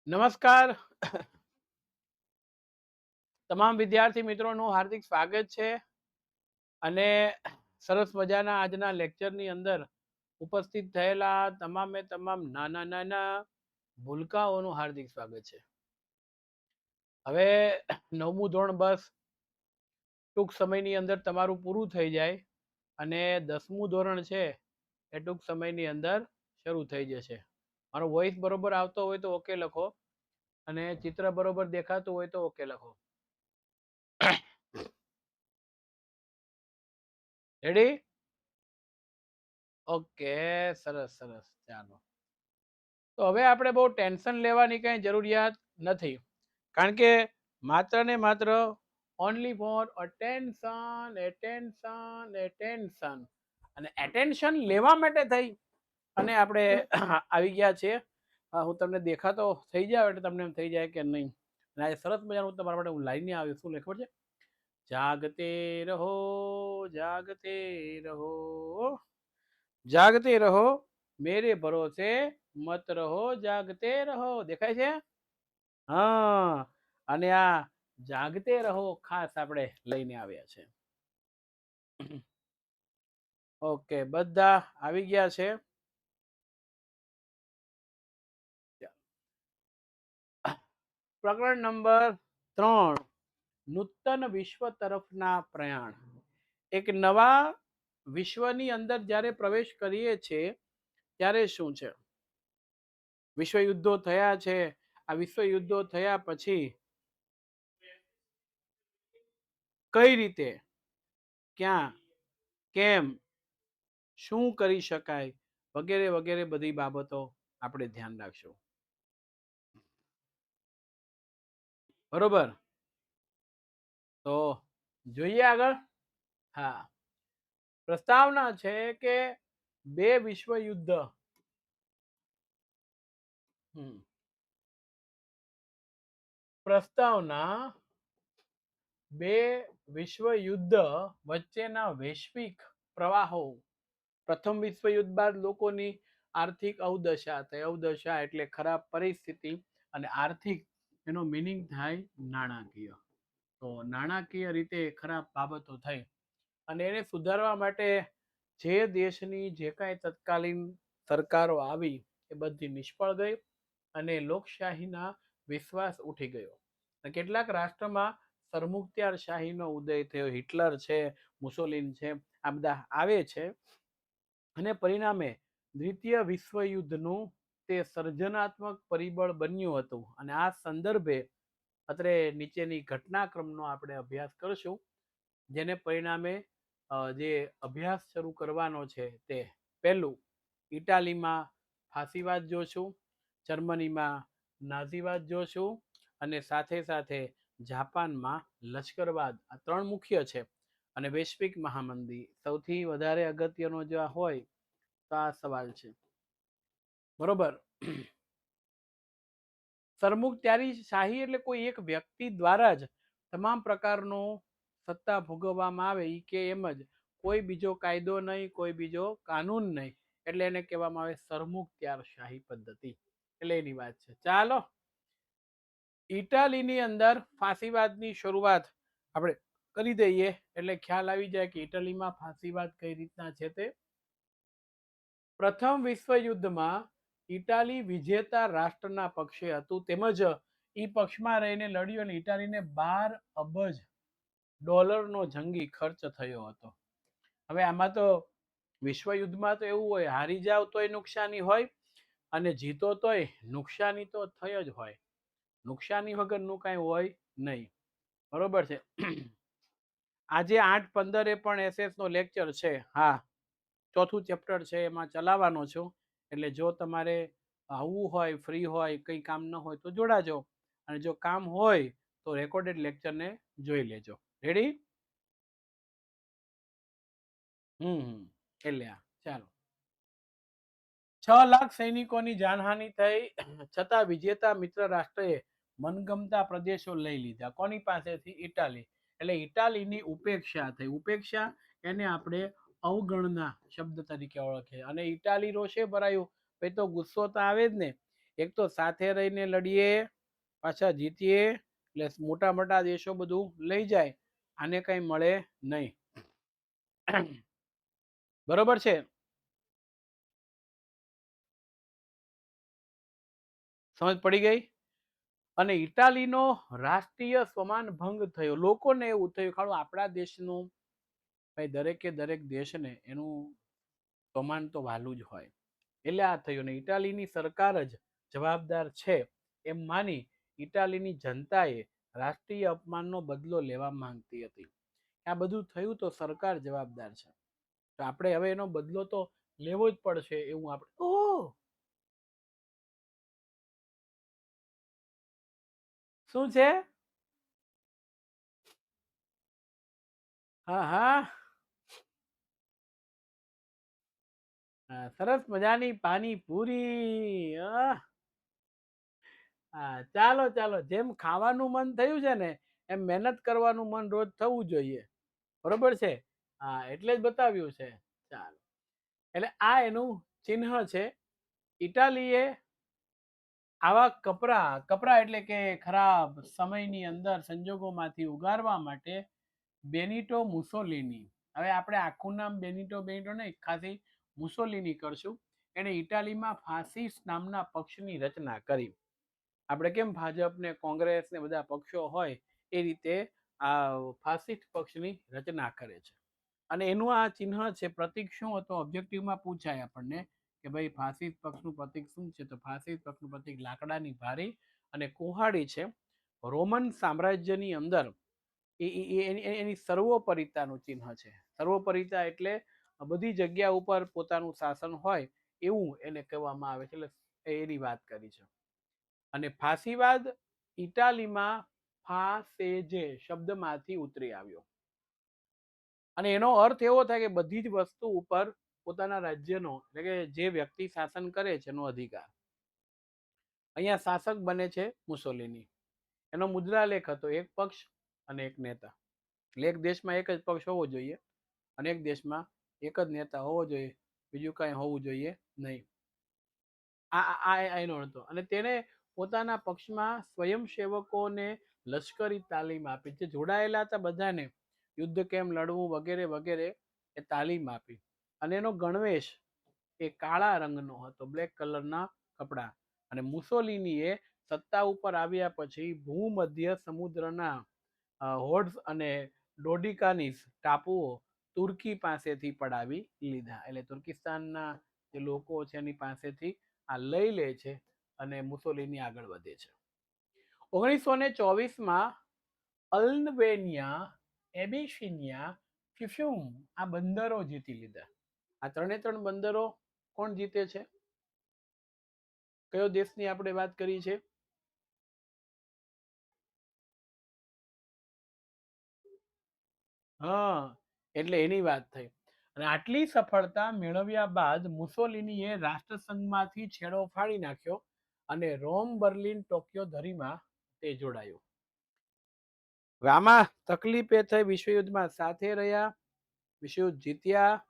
નમસ્કાર તમામ વિદ્યાર્થી મિત્રોનું હાર્દિક સ્વાગત છે અને સરસ મજાના આજના લેક્ચરની અંદર ઉપસ્થિત થયેલા તમામે તમામ નાના નાના ભૂલકાઓનું હાર્દિક સ્વાગત છે. હવે 9મું ધોરણ બસ ટૂંક સમયની અંદર તમારું પૂરું થઈ જાય અને 10મું ધોરણ છે એ ટૂંક સમયની અંદર શરૂ થઈ જશે. મારો વોઇસ બરોબર આવતો હોય તો ઓકે લખો અને ચિત્ર બરોબર દેખાતું હોય તો ઓકે લખો. રેડી? ઓકે, સરસ સરસ. ચાલો, તો હવે આપણે બહુ ટેન્શન લેવાની કઈ જરૂરિયાત નથી, કારણ કે માત્ર ને માત્ર only for attention attention attention અને એટેન્શન લેવા માટે થઈ અને આપણે આવી ગયા છીએ. હું તમને દેખાતો થઈ જાવ એટલે તમને એમ થઈ જાય કે નહીં. અને આજે સરસ મજાનું હું તમારા માટે હું લાઈને આવ્યો શું લખો છે, જાગતે રહો જાગતે રહો જાગતે રહો મેરે ભરોસે મત રહો જાગતે રહો. દેખાય છે? હા, અને આ જાગતે રહો ખાસ આપણે લઈને આવ્યા છે. ઓકે, બધા આવી ગયા છે. પ્રકરણ નંબર 3, નૂતન વિશ્વ તરફના પ્રયાણ. એક નવા વિશ્વની અંદર જ્યારે પ્રવેશ કરીએ છીએ ત્યારે શું છે, વિશ્વ યુદ્ધો થયા છે. આ વિશ્વ યુદ્ધો થયા પછી કઈ રીતે, ક્યાં, કેમ, શું કરી શકાય વગેરે વગેરે બધી બાબતો આપણે ધ્યાન રાખશું. બરોબર? તો જોઈએ આગળ. હા, પ્રસ્તાવના છે કે બે વિશ્વ યુદ્ધ પ્રસ્તાવના બે વિશ્વ યુદ્ધ વચ્ચેના વૈશ્વિક પ્રવાહો. પ્રથમ વિશ્વ યુદ્ધ બાદ લોકોની આર્થિક અવદશા થઈ. અવદશા એટલે ખરાબ પરિસ્થિતિ અને આર્થિક એનો મિનિંગ થાય નાણાકીય. તો નાણાકીય રીતે ખરાબ બાબતો થઈ અને એને સુધારવા માટે જે દેશની જે કાંઈ તત્કાલીન સરકારો આવી એ બધી નિષ્ફળ ગઈ અને લોકશાહીના વિશ્વાસ ઉઠી ગયો. કેટલાક રાષ્ટ્રમાં સરમુખત્યારશાહીનો ઉદય થયો. હિટલર છે, મુસોલિન છે, આ બધા આવે છે અને પરિણામે દ્વિતીય વિશ્વયુદ્ધનું તે સર્જનાત્મક પરિબળ બન્યું હતું. અને આ સંદર્ભે અત્રે નીચેની ઘટનાક્રમનો આપણે અભ્યાસ કરશું, જેને પરિણામે જે અભ્યાસ શરૂ કરવાનો છે તે પહેલું ઇટાલીમાં ફાંસીવાદ જોશું, જર્મનીમાં નાઝીવાદ જોશું અને સાથે સાથે જાપાનમાં લશ્કરવાદ. આ 3 મુખ્ય છે. અને વૈશ્વિક મહામંદી સૌથી વધારે અગત્યનો જો હોય તો આ સવાલ છે. બરોબર? સરમુખત્યારી શાહી એટલે કોઈ એક વ્યક્તિ દ્વારા જ તમામ પ્રકારનો સત્તા ભોગવવામાં આવે કે એમ જ કોઈ બીજો કાયદો નહીં, કોઈ બીજો કાનૂન નહીં, એટલે એને કહેવામાં આવે સરમુખત્યારશાહી પદ્ધતિ. એટલે એની વાત છે. ચાલો, ઇટાલીની અંદર ફાંસીવાદની શરૂઆત આપણે કરી દઈએ એટલે ખ્યાલ આવી જાય કે ઇટાલીમાં ફાંસીવાદ કઈ રીતના છે તે. પ્રથમ વિશ્વયુદ્ધમાં ઇટાલી વિજેતા રાષ્ટ્રના પક્ષે હતું, તેમજ એ પક્ષમાં રહીને લડ્યું અને ઇટાલીને $12 અબજ જંગી ખર્ચ થયો હતો. હવે આમાં તો વિશ્વયુદ્ધમાં તો એવું હોય, હારી જાવ તોય નુકસાની હોય અને જીતો તોય નુકસાની તો થઈ જ હોય. નુકસાની વગરનું કાંઈ હોય નહીં. બરોબર છે? આજે 8:15 પણ SS નો લેક્ચર છે. હા, ચોથું ચેપ્ટર છે, એમાં ચલાવવાનો છું. એટલે જો તમારે આવવું હોય, ફ્રી હોય, કંઈ કામ ન હોય તો જોડાજો, અને જો કામ હોય તો રેકોર્ડેડ લેક્ચરને જોઈ લેજો. રેડી? એટલે ચાલો, 6 લાખ સૈનિકોની જાનહાનિ થઈ છતાં વિજેતા મિત્ર રાષ્ટ્રએ મનગમતા પ્રદેશો લઈ લીધા. કોની પાસેથી? ઇટાલી. એટલે ઇટાલીની ઉપેક્ષા થઈ. ઉપેક્ષા એને આપણે અવગણના શબ્દ તરીકે ઓળખે. અને ઇટાલી રોષે ભરાયું, ભાઈ તો ગુસ્સો તો આવે જ ને. એક તો સાથે રહીને લડીએ, પાછા જીતીએ, એટલે મોટા મોટા દેશો બધું લઈ જાય, આને કઈ મળે નહીં. બરોબર છે. સમજ પડી ગઈ. અને ઇટાલીનો રાષ્ટ્રીય સ્વમાન ભંગ થયો. લોકોને એવું થયું ખાલી આપણા દેશનું, ભાઈ દરેકે દરેક દેશને એનું સ્વમાન તો વાલું જ હોય, એટલે આ થયું. ને ઇટાલીની સરકાર જ જવાબદાર છે એમ માની ઇટાલીની જનતાએ રાષ્ટ્રીય અપમાનનો બદલો લેવા માંગતી હતી. આ બધું થયું તો સરકાર જવાબદાર છે, તો આપણે હવે એનો બદલો તો લેવો જ પડશે એવું આપણે. ઓહ, શું છે? હા હા, સરસ મજાની પાણીપુરી. હા, ચાલો ચાલો, જેમ ખાવાનું મન થયું છે ને એમ મહેનત કરવાનું મન રોજ થવું જોઈએ. બરોબર છે. હા, એટલે જ બતાવ્યું છે. ચાલો, એટલે આ એનું ચિહ્ન છે. ઇટાલીએ આવા કપરા કપરા એટલે કે ખરાબ સમયની અંદર સંજોગોમાંથી ઉગારવા માટે બેનિટો મુસોલિની, હવે આપણે આખું નામ બેનિટો બેનિટો નહીં, ખાલી મુસોલિની કરશું. એણે ઇટાલીમાં ફાસિસ્ટ નામના પક્ષની રચના કરી. આપણે કેમ ભાજપ ને કોંગ્રેસ ને બધા પક્ષો હોય એ રીતે આ ફાસિસ્ટ પક્ષની રચના કરે છે. અને એનું આ ચિહ્ન છે. પ્રતીક શું હતો ઓબ્જેક્ટિવમાં પૂછાય આપણને કે ભાઈ ફાસિસ્ટ પક્ષનું પ્રતીક શું છે, તો ફાસિસ્ટ પક્ષનું પ્રતીક લાકડાની ભારી અને કુહાડી છે. રોમન સામ્રાજ્યની અંદર એની સર્વોપરિતાનું ચિહ્ન છે. સર્વોપરિતા એટલે બધી જગ્યા ઉપર પોતાનું શાસન હોય એવું એને કહેવામાં આવે છે, એટલે એની વાત કરી છે. અને ફાસીવાદ ઇટાલીમાં ફાસેજે શબ્દમાંથી ઉતરી આવ્યો, અને એનો અર્થ એવો થાય કે બધી જ વસ્તુ ઉપર પોતાના રાજ્યનો, એટલે કે જે વ્યક્તિ શાસન કરે છે એનો અધિકાર. અહીંયા શાસક બને છે મુસોલિની. એનો મુદ્રાલેખ હતો એક પક્ષ અને એક નેતા, એટલે એક દેશમાં એક જ પક્ષ હોવો જોઈએ અને એક દેશમાં એક જ નેતા હોવો જોઈએ, બીજું કઈ હોવું જોઈએ નહીં. આ એનો હતો. અને તેને પોતાના પક્ષમાં સ્વયંસેવકોને લશ્કરી તાલીમ આપી, જે જોડાયેલા હતા બધાને યુદ્ધ કેમ લડવું વગેરે વગેરે એ તાલીમ આપી. અને એનો ગણવેશ એ કાળા રંગનો હતો, બ્લેક કલરના કપડા. અને મુસોલિનીએ સત્તા ઉપર આવ્યા પછી ભૂમધ્ય સમુદ્રના હોડ્સ અને ડોડિકાનીસ ટાપુઓ તુર્કી પાસેથી પડાવી લીધા. એટલે તુર્કિસ્તાનના જે લોકો છે એની પાસેથી આ લઈ લે છે અને મુસોલિની આગળ વધે છે. 1924માં અલ્બેનિયા, એબિસિનિયા, ફિફ્યુમ આ બંદરો જીતી લીધા. આ ત્રણ બંદરો કોણ જીતે છે? કયો દેશની આપણે વાત કરી છે? હા, એટલે એની વાત થઈ. અને આટલી સફળતા મેળવ્યા બાદ મુસોલિનીએ રાષ્ટ્રસંઘમાંથી છેડો ફાડી નાખ્યો અને રોમ, બર્લિન, ટોક્યો ધરીમાં તે જોડાયો. આમાં તકલીફ એ થઈ, વિશ્વયુદ્ધમાં સાથે રહ્યા, વિશ્વયુદ્ધ જીત્યા,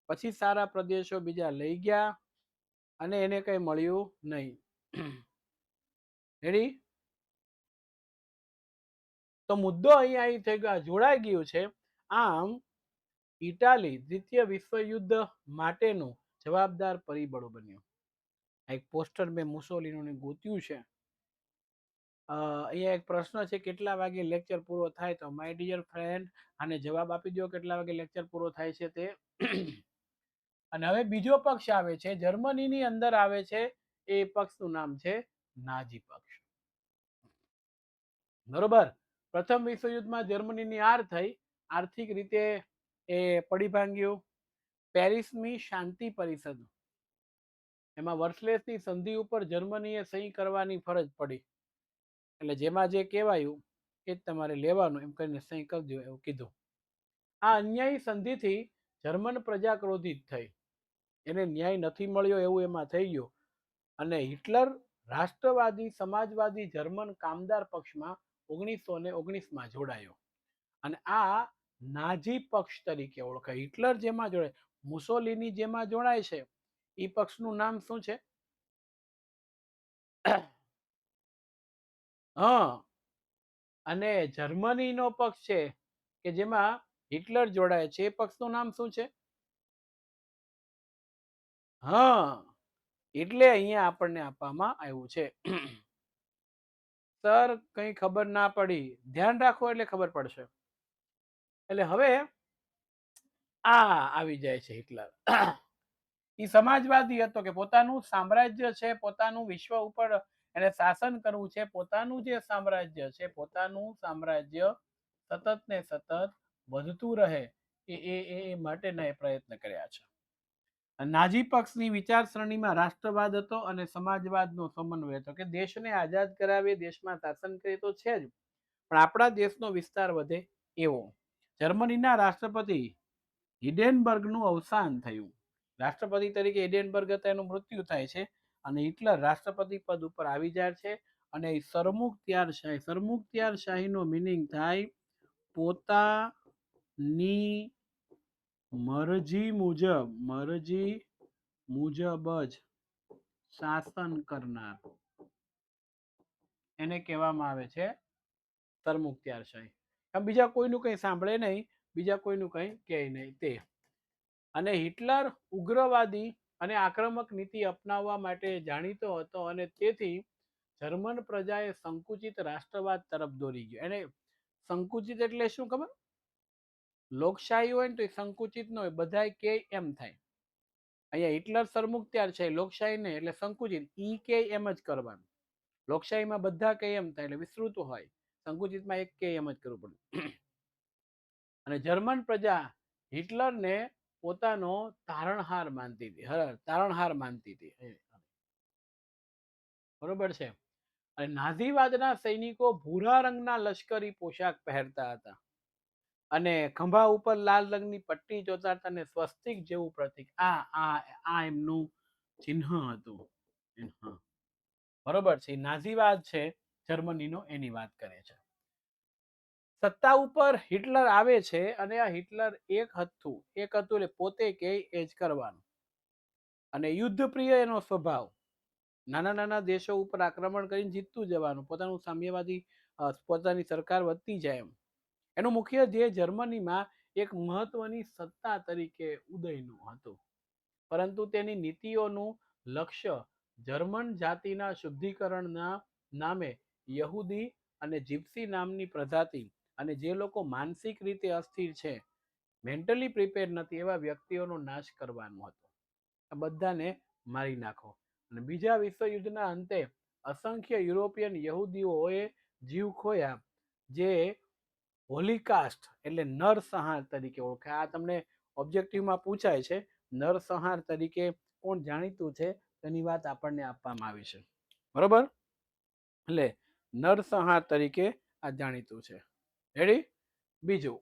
પછી સારા પ્રદેશો બીજા લઈ ગયા અને એને કઈ મળ્યું નહીં. રેડી? તો મુદ્દો અહીંયા અહીં થઈ ગયો, જોડાઈ ગયું છે. આમ ઇટાલી દ્વિતીય વિશ્વયુદ્ધ માટેનું જવાબદાર પરિબળો બન્યો. એક પોસ્ટર મેં મુસોલિનીનું ગોત્યું છે. અહીંયા એક પ્રશ્ન છે, કેટલા વાગે લેક્ચર પૂરો થાય? તો માય ડિયર ફ્રેન્ડ, આને જવાબ આપી દો કેટલા વાગે લેક્ચર પૂરો થાય છે તે. અને હવે બીજો પક્ષ આવે છે, જર્મનીની અંદર આવે છે. એ પક્ષનું નામ છે નાઝી પક્ષ. બરોબર. પ્રથમ વિશ્વયુદ્ધમાં જર્મનીની હાર થઈ, આર્થિક રીતે એ પડી ભાંગ્યું. પેરિસની શાંતિ પરિષદ, એમાં વર્સલેસની સંધિ ઉપર જર્મનીએ સહી કરવાની ફરજ પડી, એટલે જેમાં જે કહેવાયું એ જ તમારે લેવાનું એમ કરીને સહી કરી દો એવું કીધું. આ અન્યાયી સંધિથી જર્મન પ્રજા ક્રોધિત થઈ, એને ન્યાય નથી મળ્યો એવું એમાં થઈ ગયું. અને હિટલર રાષ્ટ્રવાદી સમાજવાદી જર્મન કામદાર પક્ષમાં 1919માં જોડાયો. અને આ નાઝી પક્ષ તરીકે ઓળખાય. હિટલર જેમાં જોડાય, મુસોલિની જેમાં જોડાય છે, એ પક્ષનું નામ શું છે? હા, અને જર્મનીનો પક્ષ છે કે જેમાં હિટલર જોડાય છે, એ પક્ષનું નામ શું છે? હા, એટલે અહીંયા આપણને આપવામાં આવ્યું છે. સર કઈ ખબર ના પડી, ધ્યાન રાખો એટલે ખબર પડશે. એટલે હવે આ આવી જાય છે હિટલર. એ સમાજવાદી હતો કે પોતાનું સામ્રાજ્ય છે, પોતાનું વિશ્વ ઉપર એને શાસન કરવું છે, પોતાનું જે સામ્રાજ્ય છે, પોતાનું સામ્રાજ્ય સતત ને સતત વધતું રહે એ માટેના એ પ્રયત્ન કર્યા છે. નાઝી પક્ષની વિચારસરણીમાં રાષ્ટ્રવાદ હતો અને સમાજવાદનો સમન્વય હતો કે દેશને આઝાદ કરાવે, દેશમાં શાસન કરે તો છે જ, પણ આપણા દેશનો વિસ્તાર વધે એવો. જર્મનીના રાષ્ટ્રપતિ હિડેનબર્ગનું અવસાન થયું. રાષ્ટ્રપતિ તરીકે હિડેનબર્ગ હતા, એનું મૃત્યુ થાય છે અને હિટલર રાષ્ટ્રપતિ પદ ઉપર આવી જાય છે. અને સરમુખત્યારશાહીનો મિનિંગ થાય પોતાની મરજી મુજબ જ શાસન કરનાર, એને કહેવામાં આવે છે સરમુખત્યારશાહી. બીજા કોઈનું કંઈ સાંભળે નહીં, બીજા કોઈનું કંઈ કહે નહીં તે. અને હિટલર ઉગ્રવાદી અને આક્રમક નીતિ અપનાવવા માટે જાણીતો હતો અને તેથી જર્મન પ્રજાએ સંકુચિત રાષ્ટ્રવાદ તરફ દોરી ગયો. એને સંકુચિત એટલે શું ખબર? લોકશાહી હોય ને તો એ સંકુચિત ન હોય, બધા કે એમ થાય. અહીંયા હિટલર સરમુખત્યાર છે, લોકશાહી નહીં, એટલે સંકુચિત, ઈ કે એમ જ કરવાનું. લોકશાહીમાં બધા કે એમ થાય એટલે વિસ્તૃત હોય, સંકુચિતમાં એક કે એમ જ કરવું પડે. અને જર્મન પ્રજા હિટલરને પોતાનો તારણહાર માનતી હતી. બરોબર છે. અને નાઝીવાદના સૈનિકો ભૂરા રંગના લશ્કરી પોશાક પહેરતા હતા અને ખંભા ઉપર લાલ રંગની પટ્ટી ચોટાડતા અને સ્વસ્તિક જેવું પ્રતીક, આ એમનું ચિહ્ન હતું. બરોબર છે. નાઝીવાદ છે જર્મનીનો, એની વાત કરે છે. સત્તા ઉપર હિટલર આવે છે અને આ હિટલર એક હતું એટલે પોતે કે એ જ કરવાનું. અને યુદ્ધ પ્રિય એનો સ્વભાવ, નાના નાના દેશો ઉપર આક્રમણ કરીને જીતતું જવાનું, પોતાનું સામ્યવાદી પોતાની સરકાર વધતી જાય એમ. એનું મુખ્ય ધ્યેય જર્મનીમાં એક મહત્વની સત્તા તરીકે ઉદયનું હતું, પરંતુ તેની નીતિઓનું લક્ષ્ય જર્મન જાતિના શુદ્ધિકરણના નામે યહૂદી અને જીપ્સી નામની પ્રજાતિ અને જે લોકો માનસિક રીતે અસ્થિર છે, મેન્ટલી પ્રિપેર નથી, એવા વ્યક્તિઓનો નાશ કરવાનો હતો. આ બધાને મારી નાખો. અને બીજા વિશ્વયુદ્ધના અંતે અસંખ્ય યુરોપિયન યહૂદીઓએ જીવ ખોયા, જે હોલિકાસ્ટ એટલે નરસંહાર તરીકે ઓળખાય. આ તમને ઓબ્જેક્ટિવમાં પૂછાય છે, નરસંહાર તરીકે કોણ જાણીતું છે તેની વાત આપણને આપવામાં આવી છે. બરોબર, એટલે નરસંહાર તરીકે આ જાણીતું છે. રેડી? બીજું,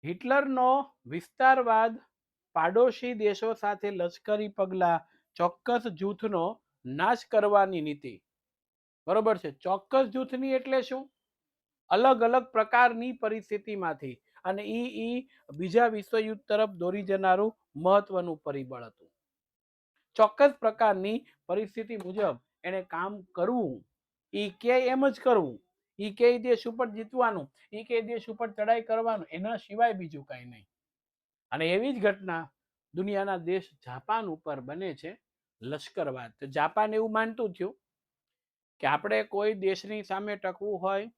હિટલરનો વિસ્તારવાદ પાડોશી દેશો સાથે લશ્કરી પગલા, ચોક્કસ જૂથનો નાશ કરવાની નીતિ. બરોબર છે. ચોક્કસ જૂથની એટલે શું? અલગ અલગ પ્રકારની પરિસ્થિતિમાંથી. અને ઈ બીજા વિશ્વયુદ્ધ તરફ દોરી જનારું મહત્વનું પરિબળ હતું. ચોક્કસ પ્રકારની પરિસ્થિતિ મુજબ એને કામ કરવું, ઈ કે એમ જ કરવું, ઈ કે દેશ ઉપર જીતવાનું, ઈ કે દેશ ઉપર ચડાઈ કરવાનું, એના સિવાય બીજું કાંઈ નહીં. અને એવી જ ઘટના દુનિયાના દેશ જાપાન ઉપર બને છે, લશ્કરવાદ. તો જાપાન એવું માનતું થયું કે આપણે કોઈ દેશની સામે ટકવું હોય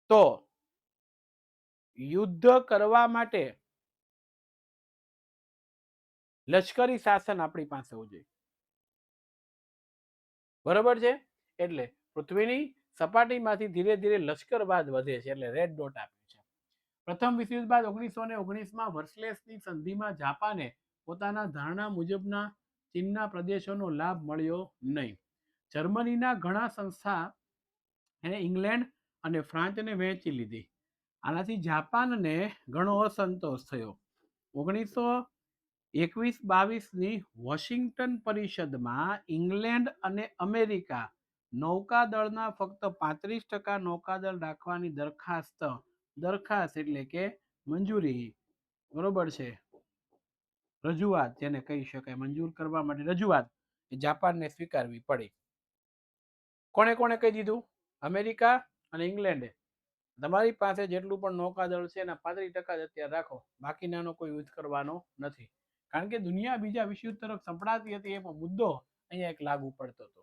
તો યુદ્ધ કરવા માટે લશ્કરી શાસન આપણી પાસે હોવું જોઈએ. બરોબર છે. એટલે પૃથ્વીની સપાટીમાંથી ધીરે ધીરે લશ્કરવાદ વધે છે, એટલે રેડ ડોટ આપ્યું છે. પ્રથમ વિશ્વયુદ્ધ બાદ 1919માં વર્સલેસની સંધિમાં જાપાને પોતાના ધારણા મુજબના ચીનના પ્રદેશોનો લાભ મળ્યો નહીં. જર્મનીના ઘણા સંસ્થા એને ઇંગ્લેન્ડ અને ફ્રાન્સને વહેંચી લીધી. આનાથી જાપાનને ઘણો અસંતોષ થયો. 1921-22ની વોશિંગ્ટન પરિષદમાં ઇંગ્લેન્ડ અને અમેરિકા નૌકાદળના ફક્ત 35% નૌકાદળ રાખવાની દરખાસ્ત એટલે કે મંજૂરી, બરોબર છે, રજૂઆત જેને કહી શકાય, મંજૂર કરવા માટે રજૂઆત એ જાપાનને સ્વીકારવી પડી. કોણે કોણે કહી દીધું? અમેરિકા અને ઇંગ્લેન્ડે તમારી પાસે જેટલું પણ નૌકાદળ છે એના 35% જ અત્યારે રાખો, બાકીનાનો કોઈ યુઝ કરવાનો નથી. કારણ કે દુનિયા બીજા વિશ્વયુદ્ધ તરફ સંપડાતી હતી, એ મુદ્દો અહીંયા એક લાગુ પડતો હતો.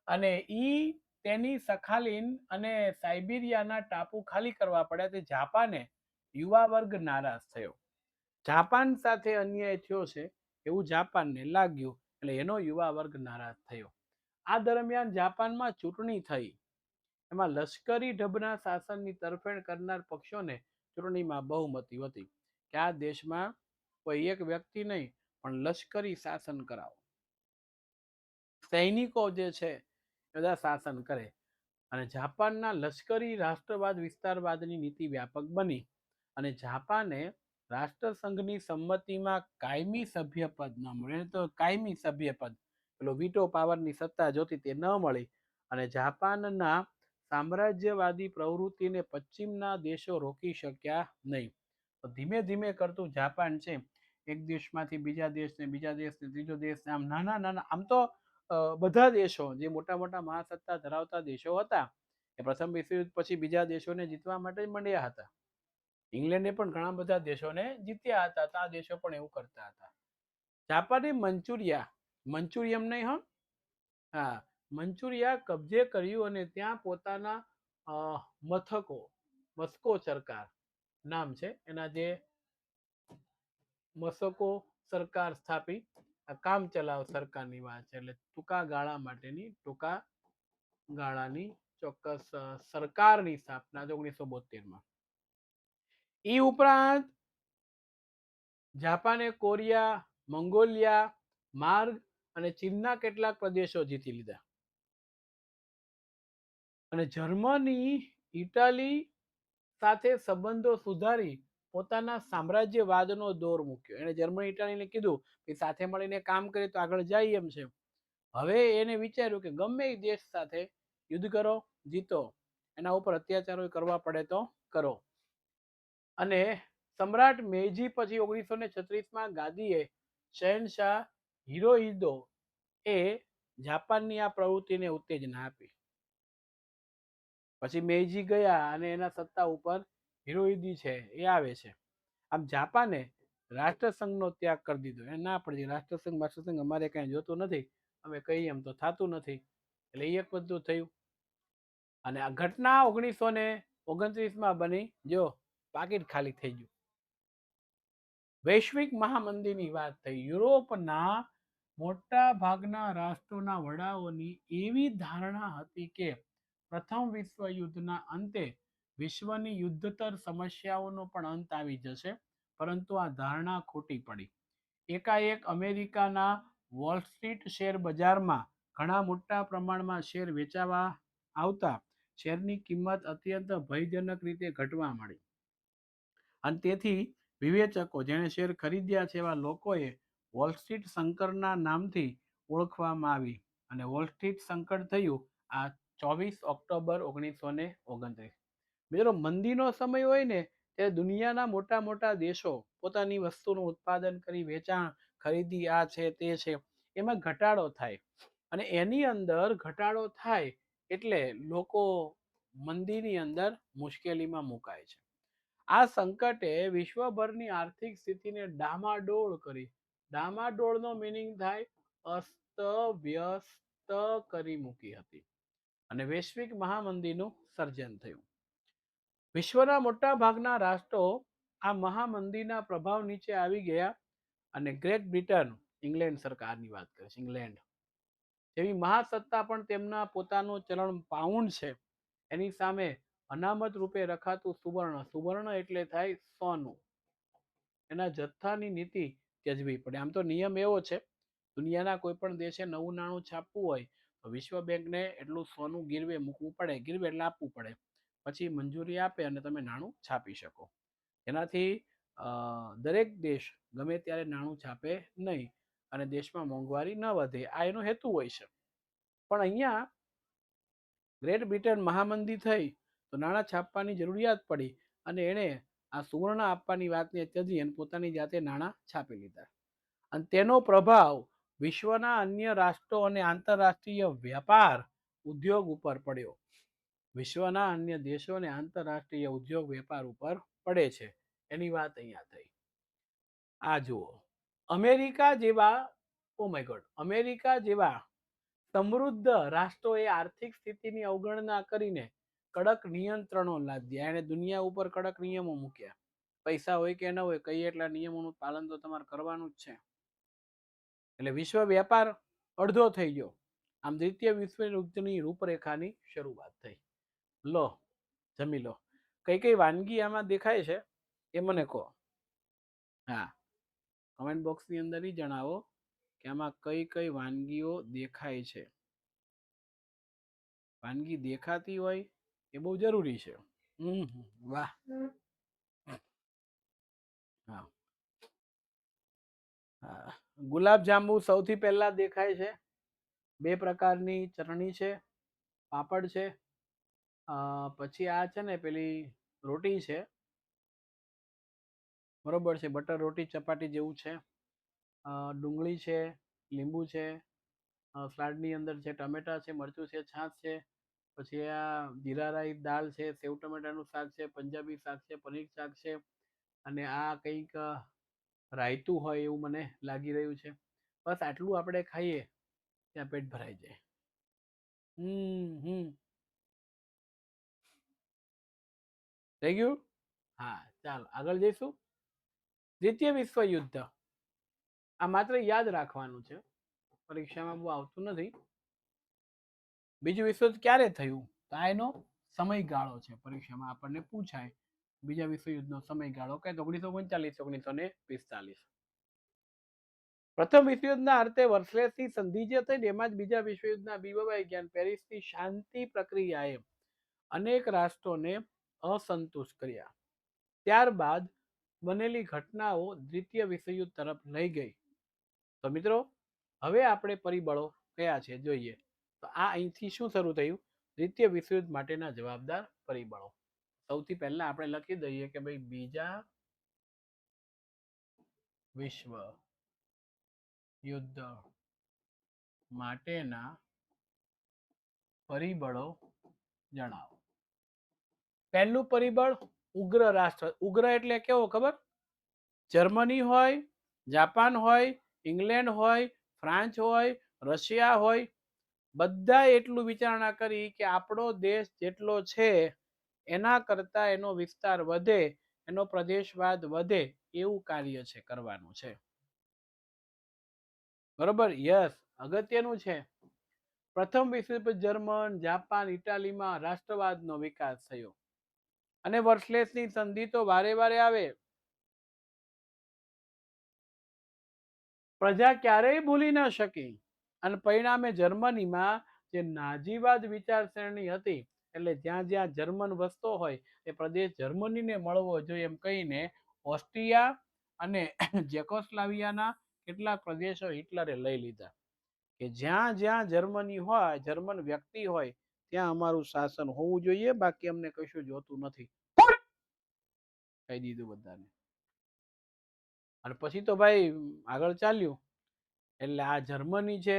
અને ઈ તેની સખાલીન અને સાઇબિરિયાના ટાપુ ખાલી કરવા પડ્યા તે જાપાને યુવા વર્ગ નારાજ થયો. જાપાન સાથે અન્યાય થયો છે એવું જાપાનને લાગ્યું, એટલે એનો યુવા વર્ગ નારાજ થયો. આ દરમિયાન જાપાનમાં ચૂંટણી થઈ. એમાં લશ્કરી ઢબના શાસનની તરફેણ કરનાર પક્ષોને ચૂંટણીમાં બહુમતી હતી કે આ દેશમાં કોઈ એક વ્યક્તિ નહીં પણ લશ્કરી શાસન કરાવો, સૈનિકો જે છે બધા શાસન કરે. અને જાપાનના લશ્કરી રાષ્ટ્રવાદ વિસ્તારવાદની નીતિ વ્યાપક બની અને જાપાને રાષ્ટ્રસંઘની સંમતિમાં કાયમી સભ્યપદ ન મળે, તો કાયમી સભ્યપદ પેલો વીટો પાવરની સત્તા જોતી તે ન મળી અને જાપાનના સામ્રાજ્યવાદી પ્રવૃત્તિને પશ્ચિમના દેશો રોકી શક્યા નહીં. તો ધીમે ધીમે કરતું જાપાન છે એક દેશમાંથી બીજા દેશને, બીજા દેશને ત્રીજો દેશ, આમ નાના નાના, આમ તો બધા દેશો જે મોટા મોટા મહાસત્તા ધરાવતા દેશો હતા એ પ્રથમ વિશ્વયુદ્ધ પછી બીજા દેશોને જીતવા માટે મંડ્યા હતા. ઇંગ્લેન્ડે પણ ઘણા બધા દેશોને જીત્યા હતા, તો આ દેશો પણ એવું કરતા હતા. જાપાને મંચુરિયમ નહીં હો, હા, મંચુરિયા કબજે કર્યું અને ત્યાં પોતાના મથકો, મસ્કો સરકાર નામ છે એના, જે મસકો સરકાર સ્થાપી. કામ ચલાવ સરકારની વાત છે, એટલે ટૂંકા ગાળા માટેની, ટૂંકા ગાળાની ચોક્કસ સરકારની સ્થાપના 1972માં. એ ઉપરાંત જાપાને કોરિયા, મંગોલિયા, માર્ગ અને ચીનના કેટલાક પ્રદેશો જીતી લીધા. અને જર્મની, ઇટાલી સાથે સંબંધો સુધારી પોતાના સામ્રાજ્યવાદનો દોર મૂક્યો. એને જર્મની, ઇટાલીને કીધું કે સાથે મળીને કામ કરીએ તો આગળ જાય એમ છે. હવે એને વિચાર્યું કે ગમે એ દેશ સાથે યુદ્ધ કરો, જીતો, એના ઉપર અત્યાચારો કરવા પડે તો કરો. અને સમ્રાટ મેઈજી પછી 1936માં ગાદીએ શહેનશાહ હિરોહિદો એ જાપાનની આ પ્રવૃત્તિને ઉત્તેજના આપી. પછી મેઈજી ગયા અને એના સત્તા ઉપર હિરોહિદી છે એ આવે છે. આમ જાપાને રાષ્ટ્રસંઘનો ત્યાગ કરી દીધો. એ ના પડી, રાષ્ટ્રસંઘ અમારે કઈ જોતું નથી, અમે કહીએ એમ તો થતું નથી, એટલે એ એક બધું થયું. અને આ ઘટના 1929માં બની, જો પાકીટ ખાલી થઈ ગયું. વૈશ્વિક મહામંદીની વાત થઈ. યુરોપના મોટા ભાગના રાષ્ટ્રોના વડાઓની એવી ધારણા હતી કે પ્રથમ વિશ્વયુદ્ધના અંતે વિશ્વની યુદ્ધતર સમસ્યાઓનો પણ અંત આવી જશે, પરંતુ આ ધારણા ખોટી પડી. એકાએક અમેરિકાના વોલ સ્ટ્રીટ શેર બજારમાં ઘણા મોટા પ્રમાણમાં શેર વેચાવા આવતા શેરની કિંમત અત્યંત ભયજનક રીતે ઘટવા માંડી. અને તેથી વિવેચકો, જેણે શેર ખરીદ્યા છે એવા લોકોએ વોલ સ્ટ્રીટ સંકટના નામથી ઓળખવામાં આવી. અને વોલ સ્ટ્રીટ સંકટ થયું આ 24 ઓક્ટોબર 1929. મિત્રો, મંદીનો સમય હોય ને ત્યારે દુનિયાના મોટા મોટા દેશો પોતાની વસ્તુનું ઉત્પાદન કરી, વેચાણ, ખરીદી, આ છે તે છે, એમાં ઘટાડો થાય. અને એની અંદર ઘટાડો થાય એટલે લોકો મંદીની અંદર મુશ્કેલીમાં મુકાય છે. આ સંકટે વિશ્વભરની આર્થિક સ્થિતિને ડામાડોળ કરી. ડામાડોળનો મિનિંગ થાય અસ્ત વ્યસ્ત કરી મૂકી હતી અને વૈશ્વિક મહામંદીનું સર્જન થયું. વિશ્વના મોટા ભાગના રાષ્ટ્રો આ મહામંદીના પ્રભાવ નીચે આવી ગયા. અને ગ્રેટ બ્રિટન, ઇંગ્લેન્ડ સરકારની વાત કરે છે, ઇંગ્લેન્ડ જેવી મહાસત્તા પણ તેમના પોતાનું ચલણ પાઉન્ડ છે એની સામે અનામત રૂપે રખાતું સુવર્ણ, સુવર્ણ એટલે થાય સોનું, એના જથ્થાની નીતિ ત્યજવી પડે. આમ તો નિયમ એવો છે, દુનિયાના કોઈ પણ દેશે નવું નાણું છાપવું હોય તો વિશ્વ બેંકને એટલું સોનું ગીરવે મૂકવું પડે, ગીરવે એટલે આપવું પડે, પછી મંજૂરી આપે અને તમે નાણું છાપી શકો. એનાથી દરેક દેશ ગમે ત્યારે નાણું છાપે નહીં અને દેશમાં મોંઘવારી ન વધે, આ એનો હેતુ હોય છે. પણ અહીંયા ગ્રેટ બ્રિટન મહામંદી થઈ તો નાણાં છાપવાની જરૂરિયાત પડી અને એણે આ સુવર્ણ આપવાની વાતને ત્યજી અને પોતાની જાતે નાણાં છાપી લીધા. અને તેનો પ્રભાવ વિશ્વના અન્ય રાષ્ટ્રો અને આંતરરાષ્ટ્રીય વ્યાપાર ઉદ્યોગ ઉપર પડ્યો. વિશ્વના અન્ય દેશો અને આંતરરાષ્ટ્રીય ઉદ્યોગ વેપાર ઉપર પડે છે એની વાત અહીંયા થઈ. આ જુઓ, અમેરિકા જેવા અમેરિકા જેવા સમૃદ્ધ રાષ્ટ્રોએ આર્થિક સ્થિતિની અવગણના કરીને કડક નિયંત્રણો લાદ્યા. એને દુનિયા ઉપર કડક નિયમો મૂક્યા. પૈસા હોય કે ન હોય, કઈ એટલા નિયમોનું પાલન તો તમારે કરવાનું જ છે. એટલે વિશ્વ વ્યાપાર અડધો થઈ ગયો. આમ દ્વિતીય વિશ્વયુદ્ધની રૂપરેખાની શરૂઆત થઈ. લો, જમી લો. કઈ કઈ વાનગી આમાં દેખાય છે એ મને કહો. હા, કમેન્ટ બોક્સની અંદર ઈ જણાવો કે આમાં કઈ કઈ વાનગીઓ દેખાય છે. વાનગી દેખાતી હોય એ બહુ જરૂરી છે. વાહ. હા, ગુલાબ જાંબુ સૌથી પહેલા દેખાય છે. 2 પ્રકારની ચટણી છે, પાપડ છે, પછી આ છે ને પેલી રોટી છે, બરોબર છે, બટર રોટી ચપાટી જેવું છે, ડુંગળી છે, લીંબુ છે, સલાડની અંદર છે, ટમેટા છે, મરચું છે, છાશ છે, પછી આ જીરા રાઈસ દાળ છે, સેવ ટમેટાનું શાક છે, પંજાબી શાક છે, પનીર શાક છે, અને આ કંઈક રાયતું હોય એવું મને લાગી રહ્યું છે. બસ આટલું આપણે ખાઈએ ત્યાં પેટ ભરાઈ જાય. થઈ ગયું? હા, ચાલો આગળ જઈશું. દ્વિતીય વિશ્વયુદ્ધ આ માત્ર યાદ રાખવાનું છે, પરીક્ષામાં બહુ આવતું નથી. બીજું વિશ્વયુદ્ધ ક્યારે થયું? તો આ એનો સમયગાળો છે, પરીક્ષામાં આપણને પૂછાય. બીજા વિશ્વયુદ્ધનો સમયગાળો કે 1939 1945. પ્રથમ વિશ્વયુદ્ધના અર્થે વર્સલેસની સંધિ જે થઈ એમાં જ બીજા વિશ્વયુદ્ધના બીબાઈ ગયા. પેરિસની શાંતિ પ્રક્રિયાએ અનેક રાષ્ટ્રોને અસંતુષ્ટ કર્યા. ત્યારબાદ બનેલી ઘટનાઓ દ્વિતીય વિશ્વયુદ્ધ તરફ લઈ ગઈ. તો મિત્રો, હવે આપણે પરિબળો કયા છે જોઈએ. તો આ અહીંથી શું શરૂ થયું? દ્વિતીય વિશ્વયુદ્ધ માટેના જવાબદાર પરિબળો. સૌથી પહેલા આપણે લખી દઈએ કે ભાઈ બીજા વિશ્વ યુદ્ધ માટેના પરિબળો જણાવો. પહેલું પરિબળ ઉગ્ર રાષ્ટ્ર. ઉગ્ર એટલે કેવો ખબર? જર્મની હોય, જાપાન હોય, ઇંગ્લેન્ડ હોય, ફ્રાન્સ હોય, રશિયા હોય, બધા એટલું વિચારણા કરી કે આપણો દેશ જેટલો છે એના કરતા એનો વિસ્તાર વધે, એનો પ્રદેશવાદ વધે એવું કાર્ય છે કરવાનું છે. બરોબર? યસ, અગત્યનું છે. પ્રથમ વિશ્વ જર્મન, જાપાન, ઇટાલીમાં રાષ્ટ્રવાદનો વિકાસ થયો. અને વર્સલેસની સંધિ તો વારે વારે આવે. પ્રજા ક્યારેય ભૂલી ન શકી. અને પરિણામે જર્મનીમાં જે નાજીવાદ વિચારસરણી હતી, એટલે જ્યાં જ્યાં જર્મન વસતો હોય એ પ્રદેશ જર્મનીને મળવો જોઈએ એમ કહીને ઓસ્ટ્રિયા અને જેકોસ્લાવિયાના કેટલાક પ્રદેશો હિટલરે લઈ લીધા. કે જ્યાં જ્યાં જર્મની હોય, જર્મન વ્યક્તિ હોય, ત્યાં અમારું શાસન હોવું જોઈએ, બાકી અમને કશું જોતું નથી. કહી દીધું બધાને. અને પછી તો ભાઈ આગળ ચાલ્યું. એટલે આ જર્મની છે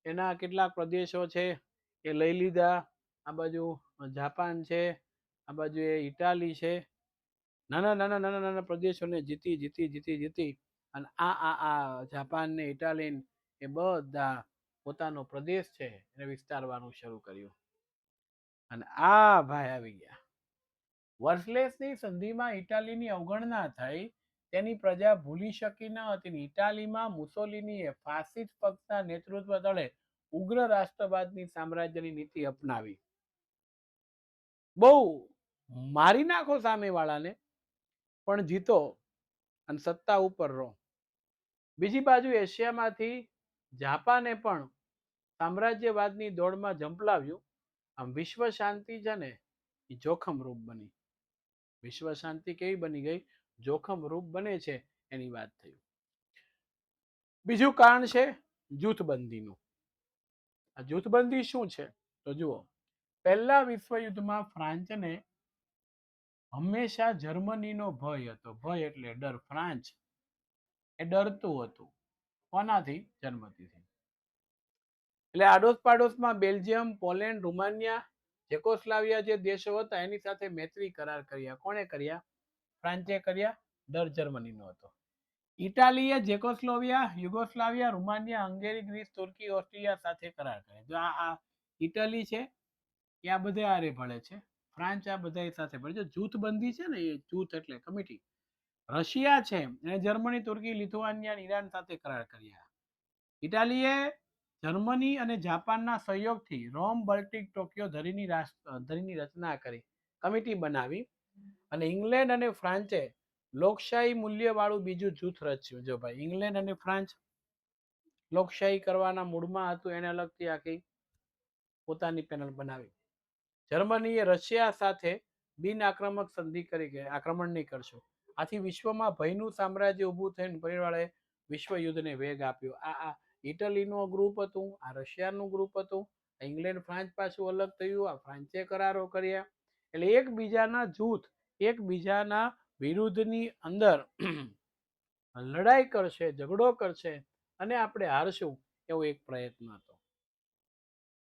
એના કેટલાક પ્રદેશો છે એ લઈ લીધા. આ બાજુ જાપાન છે, આ બાજુ એ ઇટાલી છે. નાના નાના નાના નાના પ્રદેશોને જીતી જીતી જીતી જીતી અને આ જાપાન ને ઇટાલી એ બધા પોતાનો પ્રદેશ છે એને વિસ્તારવાનું શરૂ કર્યું. અને આ ભાઈ આવી ગયા. વર્સલેસની સંધિમાં ઇટાલીની અવગણના થઈ, તેની પ્રજા ભૂલી શકી ન હતી. ઇટાલીમાં મુસોલિનીએ ફાસિસ્ટ પક્ષના નેતૃત્વ તળે ઉગ્ર રાષ્ટ્રવાદની સામ્રાજ્યની નીતિ અપનાવી. બહુ મારી નાખો સામેવાળાને પણ જીતો અને સત્તા ઉપર રહો. બીજી બાજુ એશિયામાંથી જાપાને પણ સામ્રાજ્યવાદની દોડમાં ઝંપલાવ્યું. આમ વિશ્વ શાંતિ છે ને એ જોખમરૂપ બની. વિશ્વ શાંતિ કેવી બની ગઈ? જોખમરૂપ બને છે એની વાત થઈ. બીજું કારણ છે જૂથબંધીનું. આ જૂથબંધી શું છે? તો જુઓ, પહેલા વિશ્વયુદ્ધમાં ફ્રાન્સને હંમેશા જર્મનીનો ભય હતો. ભય એટલે ડર. ફ્રાન્સ એ ડરતું હતું. કોનાથી? જર્મનીથી. એટલે આડોશ પાડોશમાં બેલ્જિયમ, પોલેન્ડ, રૂમાનિયા, ચેકોસ્લાવિયા જે દેશો હતા એની સાથે મૈત્રી કરાર કર્યા. કોણે કર્યા? ફ્રાન્સે કર્યા. દર જર્મનીનો હતો. ઇટાલીએ ચેકોસ્લોવિયા, યુગોસ્લાવિયા, રૂમાનિયા, હંગેરી, ગ્રીસ, તુર્કી, ઓસ્ટ્રિયા સાથે કરાર કર્યા. જો આ ઇટાલી છે એ આ બધા આરે ભળે છે. ફ્રાન્સ આ બધા સાથે ભળે છે. જૂથબંધી છે ને, એ જૂથ એટલે કમિટી. રશિયા છે એને જર્મની, તુર્કી, લિથુઆનિયા, ઈરાન સાથે કરાર કર્યા. ઇટાલીએ જર્મની અને જાપાનના સહયોગથી રોમ, બલ્ટિક, ટોક્યો ધરીની રચના કરી, કમિટી બનાવી. અને ઇંગ્લેન્ડ અને ફ્રાન્સે લોકશાહી મૂલ્યવાળું બીજું જૂથ રચ્યું. જો ભાઈ, ઇંગ્લેન્ડ અને ફ્રાન્સ લોકશાહી કરવાના મૂડમાં હતું, એને અલગથી આખી પોતાની પેનલ બનાવી. જર્મનીએ રશિયા સાથે બિન આક્રમક સંધિ કરી કે આક્રમણ નહીં કરશો. આથી વિશ્વમાં ભયનું સામ્રાજ્ય ઊભું થઈને પરિવારે વિશ્વ યુદ્ધને વેગ આપ્યો. આ ઇટલીનું ગ્રુપ હતું, આ રશિયાનું ગ્રુપ હતું, ઇંગ્લેન્ડ ફ્રાન્સ પાછું અલગ થયું, આ ફ્રાન્સે કરારો કર્યા. એટલે એકબીજાના જૂથ એકબીજાના વિરુદ્ધની અંદર લડાઈ કરશે, ઝઘડો કરશે અને આપણે હારશું એવો એક પ્રયત્ન હતો.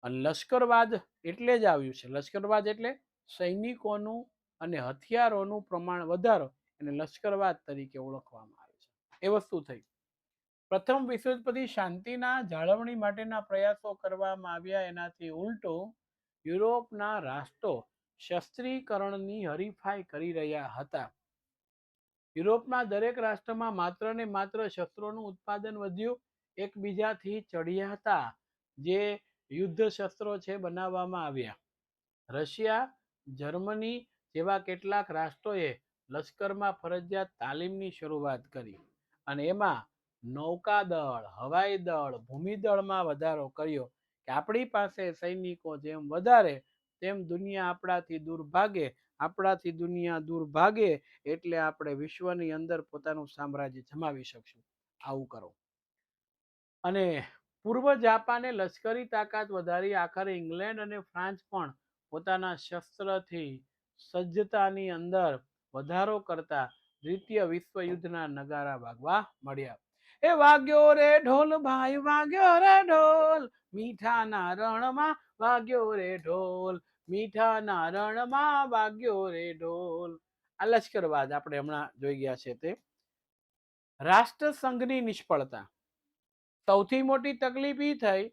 અને લશ્કરવાદ એટલે જ આવ્યું છે. લશ્કરવાદ એટલે સૈનિકોનું અને હથિયારોનું પ્રમાણ વધારો અને લશ્કરવાદ તરીકે ઓળખવામાં આવે છે. એ વસ્તુ થઈ. પ્રથમ વિશ્વયુદ્ધ પછી શાંતિના જાળવણી માટેના પ્રયાસો કરવામાં આવ્યા. એનાથી ઉલટો યુરોપના રાષ્ટ્રો શસ્ત્રીકરણની હરીફાઈ કરી રહ્યા હતા. યુરોપના દરેક રાષ્ટ્રમાં માત્ર ને માત્ર શસ્ત્રોનું ઉત્પાદન વધ્યું. એકબીજાથી ચડ્યા હતા જે યુદ્ધ શસ્ત્રો છે બનાવવામાં આવ્યા. રશિયા, જર્મની જેવા કેટલાક રાષ્ટ્રોએ લશ્કરમાં ફરજિયાત તાલીમની શરૂઆત કરી અને એમાં નૌકાદળ, હવાઈ દળ, ભૂમિદળમાં વધારો કર્યો કે આપણી પાસે સૈનિકો જેમ વધારે તેમ દુનિયા આપણાથી દૂર ભાગે. આપણાથી દુનિયા દૂર ભાગે એટલે આપણે વિશ્વની અંદર પોતાનું સામ્રાજ્ય જમાવી શકશું. આવું કરો. અને પૂર્વ જાપાને લશ્કરી તાકાત વધારી. આખરે ઇંગ્લેન્ડ અને ફ્રાન્સ પણ પોતાના શસ્ત્રથી સજ્જતાની અંદર વધારો કરતા દ્વિતીય વિશ્વયુદ્ધના નગારા વાગવા મળ્યા. એ વાગ્યો રે ઢોલ ભાઈ, વાગ્યો રે ઢોલ, મીઠાના રણમાં વાગ્યો રે ઢોલ, મીઠાના રણમાં વાગ્યો રે ઢોલ. આ લશ્કરવાદ આપણે હમણાં જોઈ ગયા છે. તે રાષ્ટ્રસંઘની નિષ્ફળતા. સૌથી મોટી તકલીફ એ થઈ,